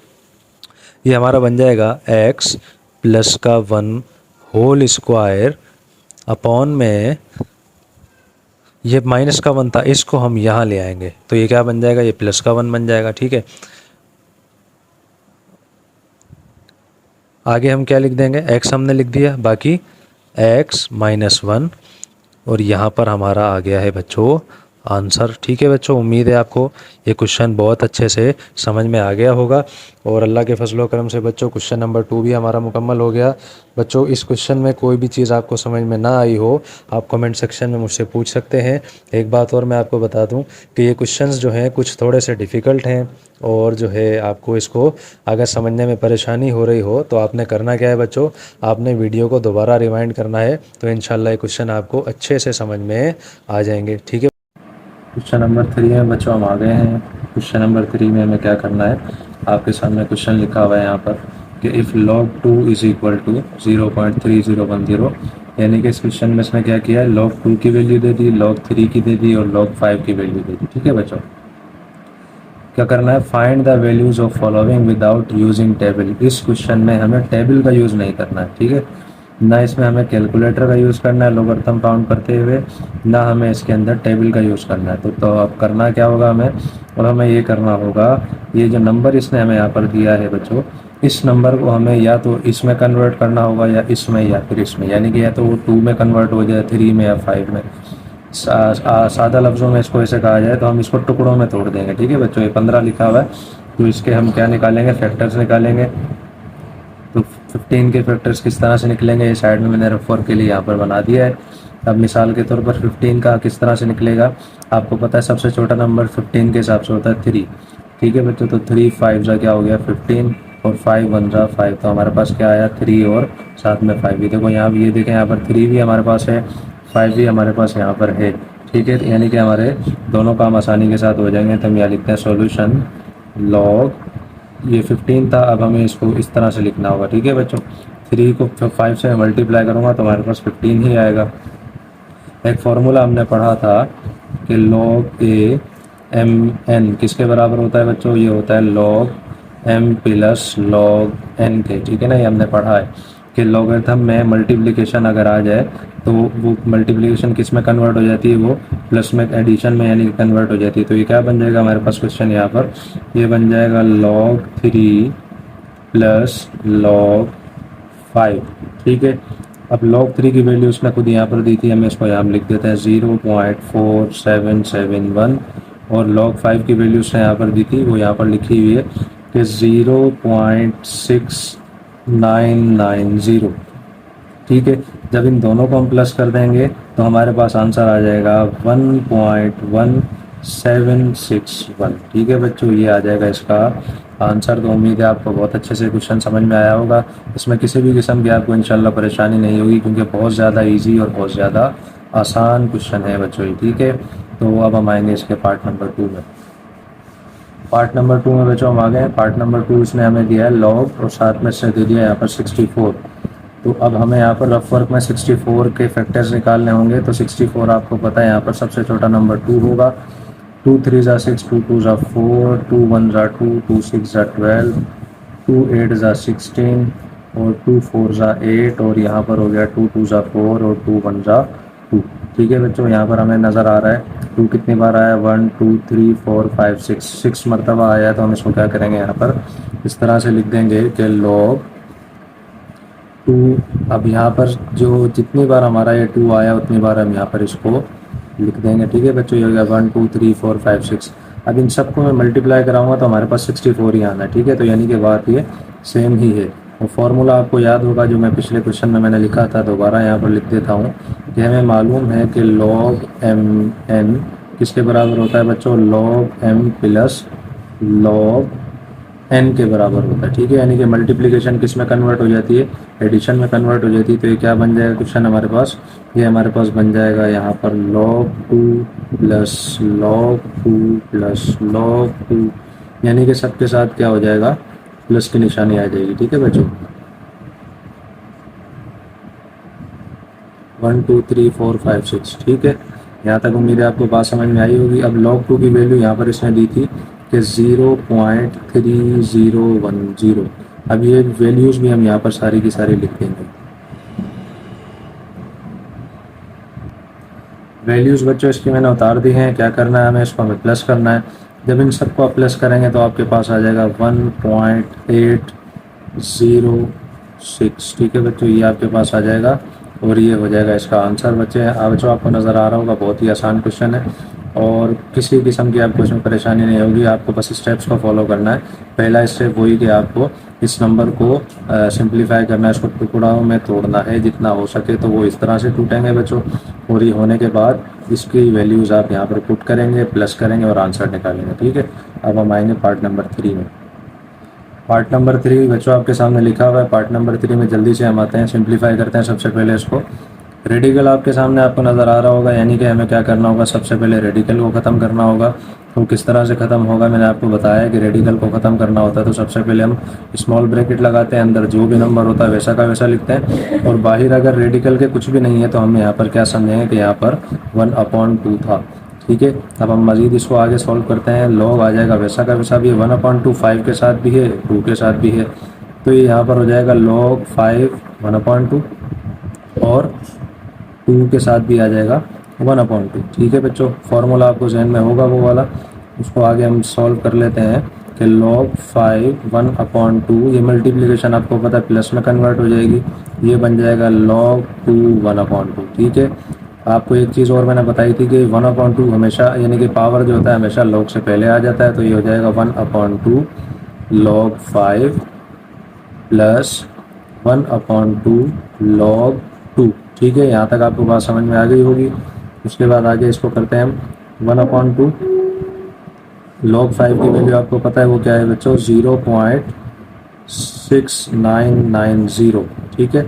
ये हमारा बन जाएगा x प्लस का 1 होल स्क्वायर अपॉन में ये माइनस का 1 था, इसको हम यहाँ ले आएंगे तो ये क्या बन जाएगा, ये प्लस का 1 बन जाएगा, ठीक है। आगे हम क्या लिख देंगे, x हमने लिख दिया, बाकी x -1 और यहाँ पर हमारा आ गया है बच्चों आंसर, ठीक है बच्चों। उम्मीद है आपको ये क्वेश्चन बहुत अच्छे से समझ में आ गया होगा और अल्लाह के फजलो करम से बच्चों क्वेश्चन नंबर 2 भी हमारा मुकम्मल हो गया। बच्चों इस क्वेश्चन में कोई भी चीज़ आपको समझ में ना आई हो, आप कमेंट सेक्शन में मुझसे पूछ सकते हैं। एक बात और मैं आपको बता दूं कि ये क्वेश्चंस जो हैं कुछ थोड़े से डिफ़िकल्ट हैं और जो है आपको इसको अगर समझने में परेशानी हो रही हो तो आपने करना क्या है बच्चों, आपने वीडियो को दोबारा रिवाइंड करना है, तो इंशाल्लाह ये क्वेश्चन आपको अच्छे से समझ में आ जाएंगे, ठीक है। क्वेश्चन नंबर 3 में बच्चों हम आ गए हैं। क्वेश्चन नंबर 3 में हमें क्या करना है, आपके सामने क्वेश्चन लिखा हुआ है यहाँ पर कि if log 2 is equal to 0.3010, यानी कि इस क्वेश्चन में इसने क्या किया है, log 2 की वैल्यू दे दी, log 3 की दे दी और log 5 की वैल्यू दे दी, ठीक है बच्चों। क्या करना है, find the values of following without using table. इस क्वेश्चन में हमें टेबल का यूज़ नहीं करना है, ठीक है, ना इसमें हमें कैलकुलेटर का यूज़ करना है लोगरिथम काउंट करते हुए, ना हमें इसके अंदर टेबल का यूज़ करना है। तो अब करना क्या होगा हमें, और हमें ये करना होगा, ये जो नंबर इसने हमें यहाँ पर दिया है बच्चों, इस नंबर को हमें या तो इसमें कन्वर्ट करना होगा या इसमें या फिर इसमें, यानी कि या तो वो 2 में कन्वर्ट हो जाए, 3 में या 5 में। सादा लफ्ज़ों में इसको ऐसे कहा जाए तो हम इसको टुकड़ों में तोड़ देंगे, ठीक है बच्चों। ये 15 लिखा हुआ है तो इसके हम क्या निकालेंगे, फैक्टर्स निकालेंगे। तो 15 के फैक्टर्स किस तरह से निकलेंगे, ये साइड में मैंने रफ वर्क के लिए यहाँ पर बना दिया है। अब मिसाल के तौर पर 15 का किस तरह से निकलेगा, आपको पता है सबसे छोटा नंबर 15 के हिसाब से होता है 3, ठीक है बच्चों। तो 3 5 जा क्या हो गया 15 और 5 1 जा 5, तो हमारे पास क्या आया 3 और साथ में 5 भी। देखो यहाँ भी ये देखें, यहाँ पर 3 भी हमारे पास है, 5 भी हमारे पास यहाँ पर है, ठीक है। यानी कि हमारे दोनों काम आसानी के साथ हो जाएंगे। तो हम यहाँ लिखते हैं सॉल्यूशन लॉग, ये 15 था, अब हमें इसको इस तरह से लिखना होगा, ठीक है बच्चों। 3 को 5 से मल्टीप्लाई करूँगा तो हमारे पास 15 ही आएगा। एक फार्मूला हमने पढ़ा था कि log a m n किसके बराबर होता है बच्चों, ये होता है log m plus log n के, ठीक है ना। ये हमने पढ़ा है कि लॉगरिथम में मल्टीप्लिकेशन अगर आ जाए तो वो मल्टीप्लिकेशन किस में कन्वर्ट हो जाती है, वो प्लस में, एडिशन में यानी कि कन्वर्ट हो जाती है। तो ये क्या बन जाएगा हमारे पास क्वेश्चन यहाँ पर, ये बन जाएगा log 3 प्लस log 5, ठीक है। अब log 3 की वैल्यू उसने खुद यहाँ पर दी थी, हमें इसको यहाँ लिख देते हैं 0.4771 और log 5 की वैल्यू उसने यहाँ पर दी थी, वो यहाँ पर लिखी हुई है कि 0.6990, ठीक है। जब इन दोनों को हम प्लस कर देंगे तो हमारे पास आंसर आ जाएगा 1.1761, ठीक है बच्चों, ये आ जाएगा इसका आंसर। तो उम्मीद है आपको बहुत अच्छे से क्वेश्चन समझ में आया होगा, इसमें किसी भी किस्म की आपको इंशाल्लाह परेशानी नहीं होगी क्योंकि बहुत ज़्यादा इजी और बहुत ज़्यादा आसान क्वेश्चन है बच्चों, ठीक है। तो अब हम आएंगे इसके पार्ट नंबर 2 में। पार्ट नंबर 2 में बच्चों हम आ गए। पार्ट नंबर 2 इसने हमें दिया है लॉग और साथ में इसने दे दिया यहाँ पर 64। तो अब हमें यहाँ पर रफ वर्क में 64 के फैक्टर्स निकालने होंगे। तो 64 आपको पता है यहाँ पर सबसे छोटा नंबर 2 होगा। 2 3 जा 6, 2 2 जा 4, 2 1 जा 2, 2 6 जा 12, 2 8 जा 16 और 2 4 जा 8 और यहाँ पर हो गया 2 2 जा 4 और 2 1 जा 2, ठीक है बच्चों। यहाँ पर हमें नज़र आ रहा है 2 कितनी बार आया, 1 2 3 4 5 6 मरतबा आया। तो हम इसको क्या करेंगे, यहाँ पर इस तरह से लिख देंगे कि log 2। अब यहाँ पर जो जितनी बार हमारा ये 2 आया उतनी बार हम यहाँ पर इसको लिख देंगे। ठीक है बच्चों, ये हो गया 1 2 3 4 5 6। अब इन सबको मैं मल्टीप्लाई कराऊंगा तो हमारे पास 64 ही आना है। ठीक है, तो यानी कि बात ये सेम ही है। और फॉर्मूला आपको याद होगा जो मैं पिछले क्वेश्चन में मैंने लिखा था, दोबारा यहाँ पर लिख देता हूँ कि हमें मालूम है कि log m n किसके बराबर होता है बच्चों, log m plus log n के बराबर होता है। ठीक है, यानी कि मल्टीप्लिकेशन किस में कन्वर्ट हो जाती है, एडिशन में कन्वर्ट हो जाती है। तो ये क्या बन जाएगा क्वेश्चन हमारे पास, ये हमारे पास बन जाएगा यहाँ पर log 2 plus log 2 plus log 2, यानी कि सबके साथ क्या हो जाएगा, प्लस की निशानी आ जाएगी। ठीक है बच्चों, 1 2 3 4 5 6। ठीक है, यहाँ तक उम्मीद है आपको बात समझ में आई होगी। अब log 2 की वैल्यू यहाँ पर इसने दी थी कि 0.3010। अब ये वैल्यूज़ भी हम यहाँ पर सारी की सारी लिख देंगे। वैल्यूज़ बच्चों इसकी मैंने उतार दी हैं। क्या करना है हमें, इसको हमें प्लस करना है। जब इन सबको आप प्लस करेंगे तो आपके पास आ जाएगा 1.806। ठीक है बच्चों, ये आपके पास आ जाएगा और ये हो जाएगा इसका आंसर। बच्चों आपको नज़र आ रहा होगा, बहुत ही आसान क्वेश्चन है और किसी किस्म की आपको इसमें परेशानी नहीं होगी। आपको बस स्टेप्स को फॉलो करना है। पहला स्टेप वही कि आपको इस नंबर को सिंप्लीफाई करना है, इसको टुकड़ों में तोड़ना है जितना हो सके, तो वो इस तरह से टूटेंगे बच्चों। और ये होने के बाद इसकी वैल्यूज़ आप यहाँ पर पुट करेंगे, प्लस करेंगे और आंसर निकालेंगे। ठीक है, अब हम आएंगे पार्ट नंबर 3 में। पार्ट नंबर 3 बच्चों आपके सामने लिखा हुआ है। पार्ट नंबर 3 में जल्दी से हम आते हैं, सिंप्लीफाई करते हैं। सबसे पहले इसको रेडिकल आपके सामने आपको नज़र आ रहा होगा, यानी कि हमें क्या करना होगा, सबसे पहले रेडिकल को ख़त्म करना होगा। तो किस तरह से ख़त्म होगा, मैंने आपको बताया कि रेडिकल को ख़त्म करना होता है तो सबसे पहले हम स्मॉल ब्रैकेट लगाते हैं, अंदर जो भी नंबर होता है वैसा का वैसा लिखते हैं, और बाहर अगर रेडिकल के कुछ भी नहीं है तो हम यहाँ पर क्या समझेंगे कि यहाँ पर 1/2 था। ठीक है, अब हम मज़ीद इसको आगे सॉल्व करते हैं। लॉग आ जाएगा वैसा का वैसा भी है, 1/2 5 के साथ भी है, 2 के साथ भी है, तो ये यहाँ पर हो जाएगा log 5 1/2 और 2 के साथ भी आ जाएगा 1/2। ठीक है बच्चों, फार्मूला आपको जहन में होगा वो वाला, उसको आगे हम सॉल्व कर लेते हैं कि log 5 1/2, ये मल्टीप्लिकेशन आपको पता है प्लस में कन्वर्ट हो जाएगी, ये बन जाएगा log 2 1/2। ठीक है, आपको एक चीज़ और मैंने बताई थी कि 1/2 हमेशा, यानी कि पावर जो होता है हमेशा log से पहले आ जाता है, तो ये हो जाएगा 1/2 log 5 प्लस 1/2 log 2। ठीक है, यहाँ तक आपको बात समझ में आ गई होगी। उसके बाद आगे इसको करते हैं हम 1/2 log 5 की वैल्यू आपको पता है वो क्या है बच्चों, 0.6990। ठीक है,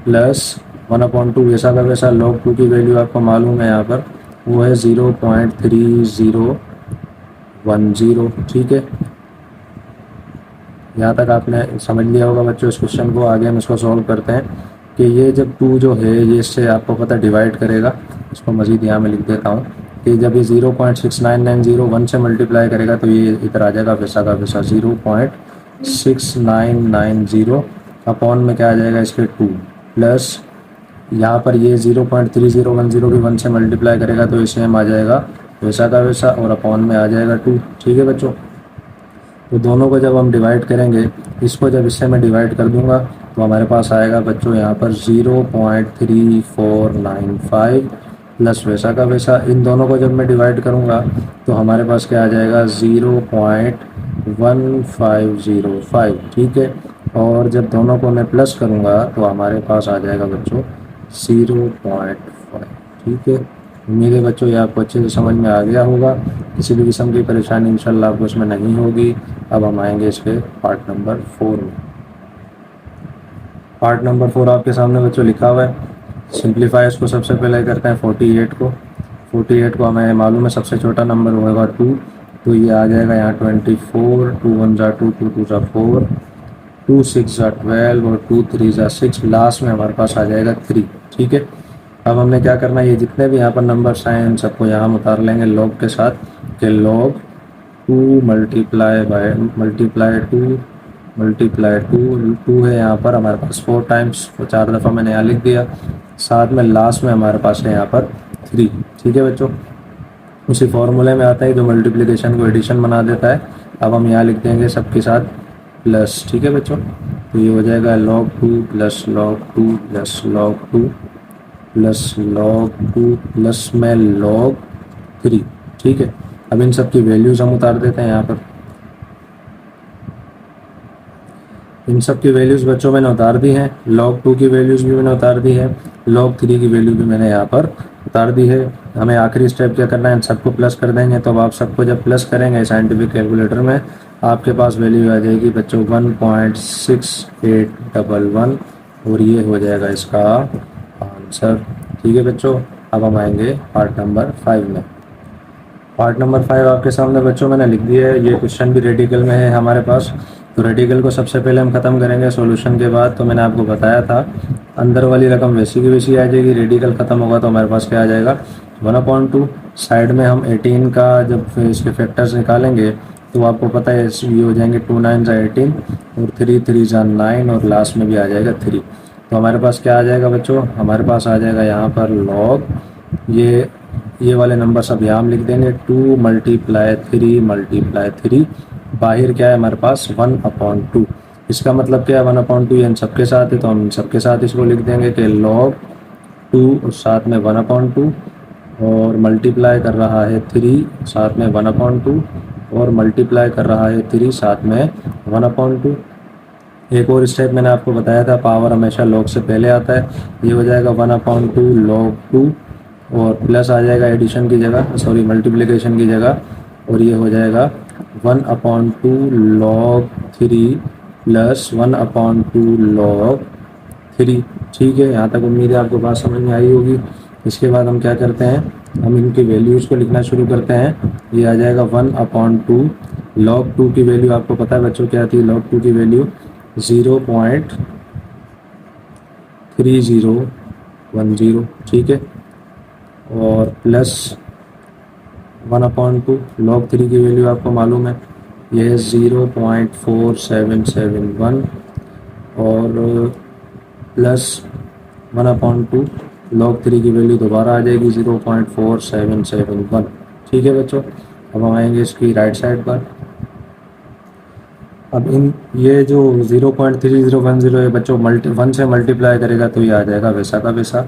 प्लस 1/2 वैसा का वैसा log 2 की वैल्यू आपको मालूम है यहाँ पर वो है 0.3010। ठीक है, यहाँ तक आपने समझ लिया होगा बच्चों इस क्वेश्चन को। आगे हम इसको सॉल्व करते हैं कि ये जब 2 जो है ये इससे आपको पता डिवाइड करेगा, इसको मज़ीद यहाँ में लिख देता हूँ कि जब ये 0.69901 से मल्टीप्लाई करेगा तो ये इधर आ जाएगा वैसा का वैसा 0.6990 अपॉन में क्या आ जाएगा इसके 2, प्लस यहाँ पर ये 0.3010 भी 1 से मल्टीप्लाई करेगा तो ये सेम आ जाएगा वैसा का वैसा और अपॉन में आ जाएगा 2। ठीक है बच्चों, तो दोनों को जब हम डिवाइड करेंगे, इसको जब इससे मैं डिवाइड कर दूंगा तो हमारे पास आएगा बच्चों यहाँ पर 0.3495 प्लस वैसा का वैसा। इन दोनों को जब मैं डिवाइड करूँगा तो हमारे पास क्या आ जाएगा 0.1505। ठीक है, और जब दोनों को मैं प्लस करूँगा तो हमारे पास आ जाएगा बच्चों 0.5। ठीक है, उम्मीद है बच्चों ये आपको अच्छे से समझ में आ गया होगा, किसी भी किस्म की परेशानी इंशाल्लाह आपको इसमें नहीं होगी। अब हम आएंगे इसके पार्ट नंबर 4 में। पार्ट नंबर 4 आपके सामने बच्चों लिखा हुआ है। सिंप्लीफाई इसको सबसे पहले करते हैं 48 को हमें मालूम है सबसे छोटा नंबर होगा 2, तो ये आ जाएगा यहाँ 24, 2 1 जा 2, 2 2 जा 4, 2 6 जा 12 और 2 3 जा 6, लास्ट में हमारे पास आ जाएगा 3। ठीक है, अब हमने क्या करना है, ये जितने भी यहाँ पर नंबर्स आए हैं इन सबको यहाँ हम उतार लेंगे लॉग के साथ कि log 2 मल्टीप्लाई 2 है यहाँ पर हमारे पास 4 टाइम्स, तो 4 दफ़ा मैंने यहाँ लिख दिया, साथ में लास्ट में हमारे पास है यहाँ पर 3। ठीक है बच्चों, उसी फॉर्मूले में आता है जो मल्टीप्लिकेशन को एडिशन बना देता है। अब हम यहाँ लिख देंगे सबके साथ प्लस। ठीक है बच्चों, तो ये हो जाएगा log 2 plus log 2 plus log 2 plus log 2 plus में log 3। ठीक है, अब इन सब की वैल्यूज़ हम उतार देते हैं यहाँ पर। इन सब की वैल्यूज़ बच्चों मैंने उतार दी हैं, log 2 की वैल्यूज़ भी मैंने उतार दी है, log 3 की वैल्यू भी मैंने यहाँ पर उतार दी है। हमें आखिरी स्टेप क्या करना है, इन सबको प्लस कर देंगे। तो अब आप सबको जब प्लस करेंगे साइंटिफिक कैलकुलेटर में, आपके पास वैल्यू आ जाएगी बच्चों 1.6811, और ये हो जाएगा इसका आंसर। ठीक है बच्चों, अब हम आएंगे पार्ट नंबर 5 में। पार्ट नंबर 5 आपके सामने बच्चों मैंने लिख दिया है। ये क्वेश्चन भी रेडिकल में है हमारे पास। तो रेडिकल को सबसे पहले हम ख़त्म करेंगे सॉल्यूशन के बाद। तो मैंने आपको बताया था अंदर वाली रकम वैसी की वैसी आ जाएगी, रेडिकल ख़त्म होगा तो हमारे पास क्या आ जाएगा 1/2। साइड में हम 18 का जब इसके फैक्टर्स निकालेंगे तो आपको पता है ये हो जाएंगे 2 9 ज़ा 18 और 3 3 ज़ा 9 और लास्ट में भी आ जाएगा 3। तो हमारे पास क्या आ जाएगा बच्चों, हमारे पास आ जाएगा यहाँ पर लॉग ये वाले नंबर सब यहाँ हम लिख देंगे 2 × 3 × 3। बाहर क्या है हमारे पास 1/2। इसका मतलब क्या है 1/2, ये इन सबके साथ है तो हम इन सबके साथ इसको लिख देंगे कि log 2 और साथ में 1/2 और मल्टीप्लाई कर रहा है 3 साथ में 1/2 और मल्टीप्लाई कर रहा है 3 साथ में 1/2। एक और स्टेप मैंने आपको बताया था, पावर हमेशा log से पहले आता है। ये हो जाएगा 1/2 log 2 और प्लस आ जाएगा एडिशन की जगह, सॉरी मल्टीप्लिकेशन की जगह, और ये हो जाएगा 1/2 log 3 प्लस 1/2 log 3। ठीक है, यहाँ तक उम्मीद है आपको बात समझ में आई होगी। इसके बाद हम क्या करते हैं, हम इनकी वैल्यूज़ को लिखना शुरू करते हैं। ये आ जाएगा 1/2 log 2 की वैल्यू आपको पता है बच्चों क्या थी, log 2 की वैल्यू 0.3010। ठीक है, और प्लस 1/2 log 3 की वैल्यू आपको मालूम है यह है 0.4771 और प्लस 1/2 log 3 की वैल्यू दोबारा आ जाएगी 0.4771। ठीक है बच्चों, अब हम आएंगे इसकी राइट साइड पर। अब इन ये जो 0.3010 है बच्चों 1 से मल्टीप्लाई करेगा तो ये आ जाएगा वैसा का वैसा,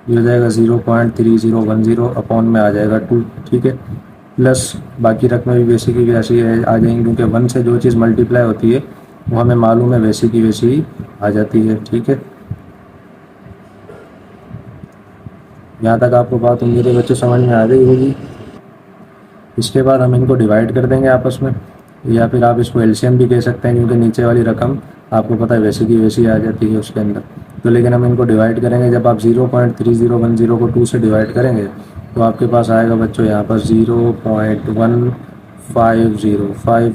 ये हो जाएगा 0.3010 अपॉन में आ जाएगा 2। ठीक है, प्लस बाकी रकमें भी वैसी की वैसी आ जाएंगी क्योंकि 1 से जो चीज़ मल्टीप्लाई होती है वो हमें मालूम है वैसी की वैसी ही आ जाती है। ठीक है, यहाँ तक आपको बात उम्मीद है बच्चों समझ में आ गई होगी। इसके बाद हम इनको डिवाइड कर देंगे आपस में, या फिर आप इसको एलसीएम भी कह सकते हैं क्योंकि नीचे वाली रकम आपको पता है वैसी की वैसी आ जाती है उसके अंदर। तो लेकिन हम इनको डिवाइड करेंगे, जब आप 0.3010 को 2 से डिवाइड करेंगे तो आपके पास आएगा बच्चों यहाँ पर 0.1505।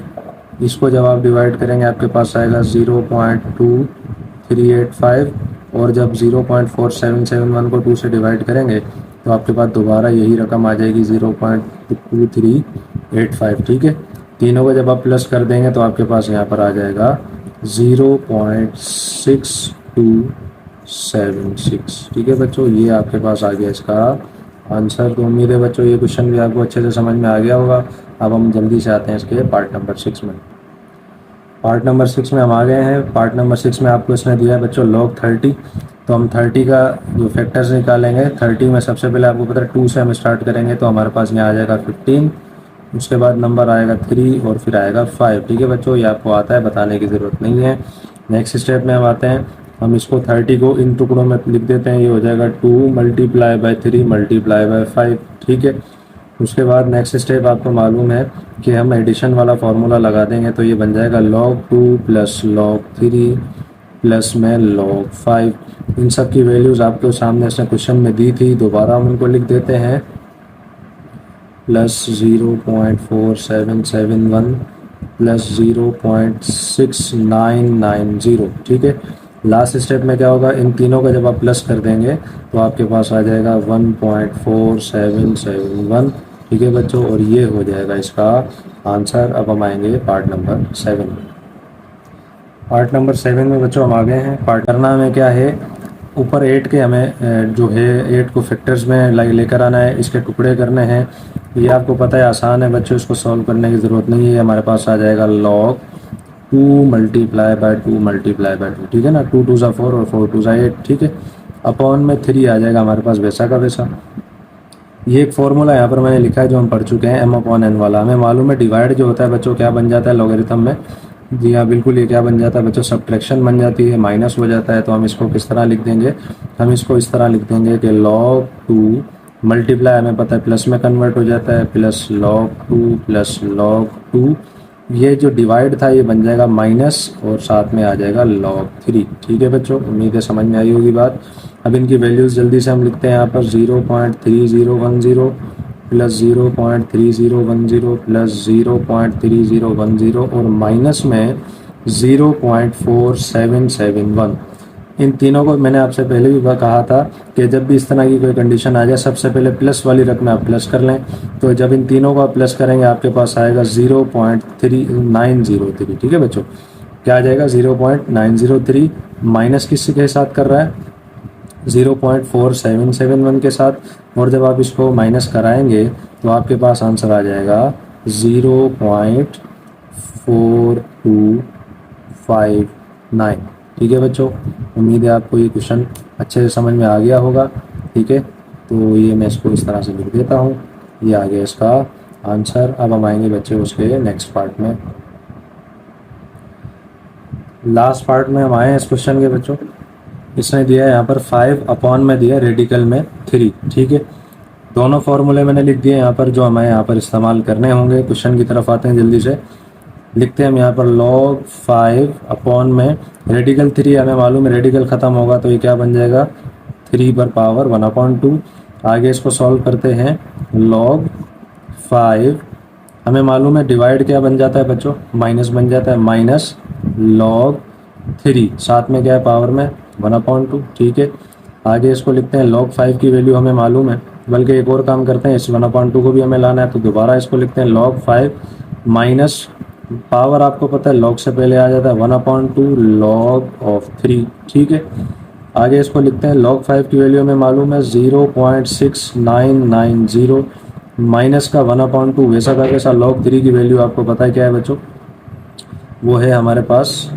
इसको जब आप डिवाइड करेंगे आपके पास आएगा 0.2385 और जब 0.4771 को 2 से डिवाइड करेंगे तो आपके पास दोबारा यही रकम आ जाएगी 0.2385। ठीक है, तीनों को जब आप प्लस कर देंगे तो आपके पास यहाँ पर आ जाएगा 0.6276। ठीक है बच्चों, ये आपके पास आ गया इसका आंसर। तो उम्मीद है बच्चों ये क्वेश्चन भी आपको अच्छे से समझ में आ गया होगा। अब हम जल्दी से आते हैं इसके पार्ट नंबर 6 में। पार्ट नंबर 6 में हम आ गए हैं। पार्ट नंबर 6 में आपको इसने दिया है बच्चों log 30। तो हम 30 का जो फैक्टर्स निकालेंगे, 30 में सबसे पहले आपको पता है 2 से हम स्टार्ट करेंगे तो हमारे पास यहाँ आ जाएगा 15, उसके बाद नंबर आएगा 3 और फिर आएगा 5। ठीक है बच्चों, ये आपको आता है, बताने की ज़रूरत नहीं है। नेक्स्ट स्टेप में हम आते हैं, हम इसको 30 को इन टुकड़ों में लिख देते हैं। ये हो जाएगा 2 × 3 × 5। ठीक है, उसके बाद नेक्स्ट स्टेप आपको मालूम है कि हम एडिशन वाला फार्मूला लगा देंगे तो ये बन जाएगा log 2 प्लस log 3 प्लस में log 5। इन सब की वैल्यूज़ आपको सामने इसने क्वेश्चन में दी थी, दोबारा हम उनको लिख देते हैं प्लस 0.4771 प्लस 0.6990। ठीक है, लास्ट स्टेप में क्या होगा, इन तीनों का जब आप प्लस कर देंगे तो आपके पास आ जाएगा 1.4771। ठीक है बच्चों, और ये हो जाएगा इसका आंसर। अब हम आएंगे पार्ट नंबर 7 में। पार्ट नंबर 7 में बच्चों हम आ गए हैं। पार्ट करना में क्या है, ऊपर 8 के हमें जो है 8 को फैक्टर्स में लेकर आना है, इसके टुकड़े करने हैं। ये आपको पता है आसान है बच्चों, इसको सॉल्व करने की ज़रूरत नहीं है। हमारे पास आ जाएगा log 2 × 2 × 2। ठीक है ना, 2 2 ज़ा 4 और 4 2 ज़ा 8। ठीक है, अपॉन में 3 आ जाएगा हमारे पास वैसा का वैसा। ये एक फॉर्मूला यहाँ पर मैंने लिखा है जो हम पढ़ चुके हैं, m/n वाला। हमें मालूम है डिवाइड जो होता है बच्चों क्या बन जाता है लॉगरिथम में। जी हाँ बिल्कुल, ये क्या बन जाता है बच्चों, सब्ट्रैक्शन बन जाती है, माइनस हो जाता है। तो हम इसको किस तरह लिख देंगे, हम इसको इस तरह लिख देंगे कि log 2 मल्टीप्लाई, हमें पता है प्लस में कन्वर्ट हो जाता है, प्लस log 2 प्लस log 2। ये जो डिवाइड था ये बन जाएगा माइनस और साथ में आ जाएगा log 3। ठीक है बच्चों, उम्मीद है समझ में आई होगी बात। अब इनकी वैल्यूज़ जल्दी से हम लिखते हैं यहाँ पर 0.3010 प्लस 0.3010 प्लस 0.3010 और माइनस में 0.4771। इन तीनों को मैंने आपसे पहले भी कहा था कि जब भी इस तरह की कोई कंडीशन आ जाए सबसे पहले प्लस वाली रकम आप प्लस कर लें। तो जब इन तीनों को आप प्लस करेंगे आपके पास आएगा 0.3903। ठीक है बच्चों, क्या आ जाएगा 0.903 माइनस किसके साथ कर रहा है, 0.4771 के साथ। और जब आप इसको माइनस कराएंगे तो आपके पास आंसर आ जाएगा 0.4259। ठीक है बच्चों, उम्मीद है आपको ये क्वेश्चन अच्छे से समझ में आ गया होगा। ठीक है, तो ये मैं इसको इस तरह से लिख देता हूँ, ये आ गया इसका आंसर। अब हम आएंगे बच्चे उसके नेक्स्ट पार्ट में, लास्ट पार्ट में हम आए हैं इस क्वेश्चन के बच्चों। इसने दिया है यहाँ पर 5 अपॉन में दिया रेडिकल में 3। ठीक है, दोनों फॉर्मूले मैंने लिख दिए यहाँ पर जो हमें यहाँ पर इस्तेमाल करने होंगे। क्वेश्चन की तरफ आते हैं जल्दी से, लिखते हैं हम यहाँ पर log 5 अपॉन में रेडिकल 3। हमें मालूम है रेडिकल ख़त्म होगा तो ये क्या बन जाएगा 3 पर पावर 1/2। आगे इसको सॉल्व करते हैं, log 5 हमें मालूम है डिवाइड क्या बन जाता है बच्चों, माइनस बन जाता है, माइनस log 3 साथ में क्या है पावर में 1/2। ठीक है, आगे इसको लिखते हैं log 5 की वैल्यू हमें मालूम है, बल्कि एक और काम करते हैं, इस 1/2 को भी हमें लाना है। तो दोबारा इसको लिखते हैं log 5 माइनस पावर आपको पता है log से पहले आ जाता है 1/2 log ऑफ 3। ठीक है, आगे इसको लिखते हैं log 5 की वैल्यू हमें मालूम है 0.6990 माइनस का 1/2 वैसा का वैसा। log 3 की वैल्यू आपको पता है क्या है बच्चों, वो है हमारे पास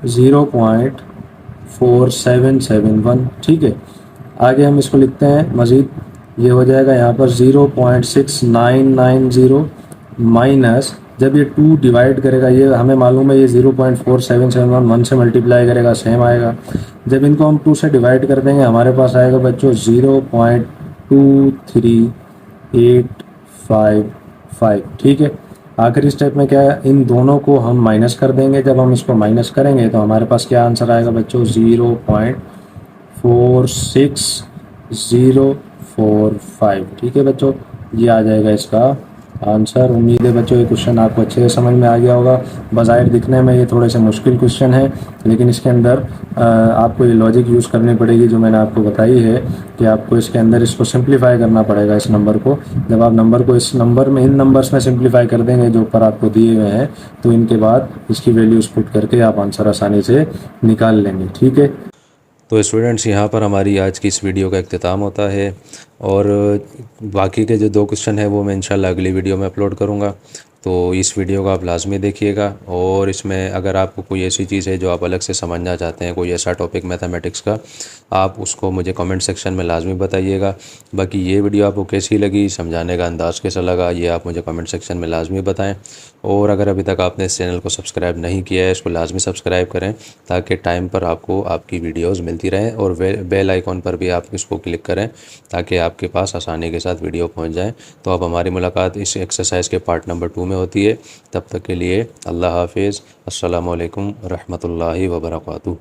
0.4771। ठीक है, आगे हम इसको लिखते हैं मज़ीद, ये हो जाएगा यहाँ पर 0.6990 माइनस, जब ये 2 डिवाइड करेगा, ये हमें मालूम है ये 0.4771 1 से मल्टीप्लाई करेगा सेम आएगा। जब इनको हम 2 से डिवाइड कर देंगे हमारे पास आएगा बच्चों 0.23855। ठीक है, आखिरी स्टेप में क्या है, इन दोनों को हम माइनस कर देंगे। जब हम इसको माइनस करेंगे तो हमारे पास क्या आंसर आएगा बच्चों 0.46045। ठीक है बच्चों, ये आ जाएगा इसका आंसर। उम्मीद है बच्चों ये क्वेश्चन आपको अच्छे से समझ में आ गया होगा। बज़ाहिर दिखने में ये थोड़े से मुश्किल क्वेश्चन है, लेकिन इसके अंदर आपको ये लॉजिक यूज़ करनी पड़ेगी जो मैंने आपको बताई है कि आपको इसके अंदर इसको सिंप्लीफाई करना पड़ेगा इस नंबर को। जब आप नंबर को इस नंबर में इन नंबर्स में सिंप्लीफाई कर देंगे जो ऊपर आपको दिए हुए हैं, तो इनके बाद इसकी वैल्यूज़ पुट करके आप आंसर आसानी से निकाल लेंगे। ठीक है, तो स्टूडेंट्स यहाँ पर हमारी आज की इस वीडियो का इख्तिताम होता है, और बाकी के जो 2 क्वेश्चन हैं वो मैं इंशाल्लाह अगली वीडियो में अपलोड करूँगा। तो इस वीडियो को आप लाजमी देखिएगा, और इसमें अगर आपको कोई ऐसी चीज़ है जो आप अलग से समझना चाहते हैं, कोई ऐसा टॉपिक मैथमेटिक्स का, आप उसको मुझे कमेंट सेक्शन में लाजमी बताइएगा। बाकी ये वीडियो आपको कैसी लगी, समझाने का अंदाज़ कैसा लगा, ये आप मुझे कमेंट सेक्शन में लाजमी बताएं। और अगर अभी तक आपने इस चैनल को सब्सक्राइब नहीं किया है, इसको लाजमी सब्सक्राइब करें ताकि टाइम पर आपको आपकी वीडियोज़ मिलती रहें, और बेल आइकॉन पर भी आप इसको क्लिक करें ताकि आपके पास आसानी के साथ वीडियो पहुंच जाए। तो अब हमारी मुलाकात इस एक्सरसाइज के पार्ट नंबर 2 में होती है। तब तक के लिए अल्लाह हाफिज़, अस्सलामु अलैकुम रहमतुल्लाहि व बरकातुहू।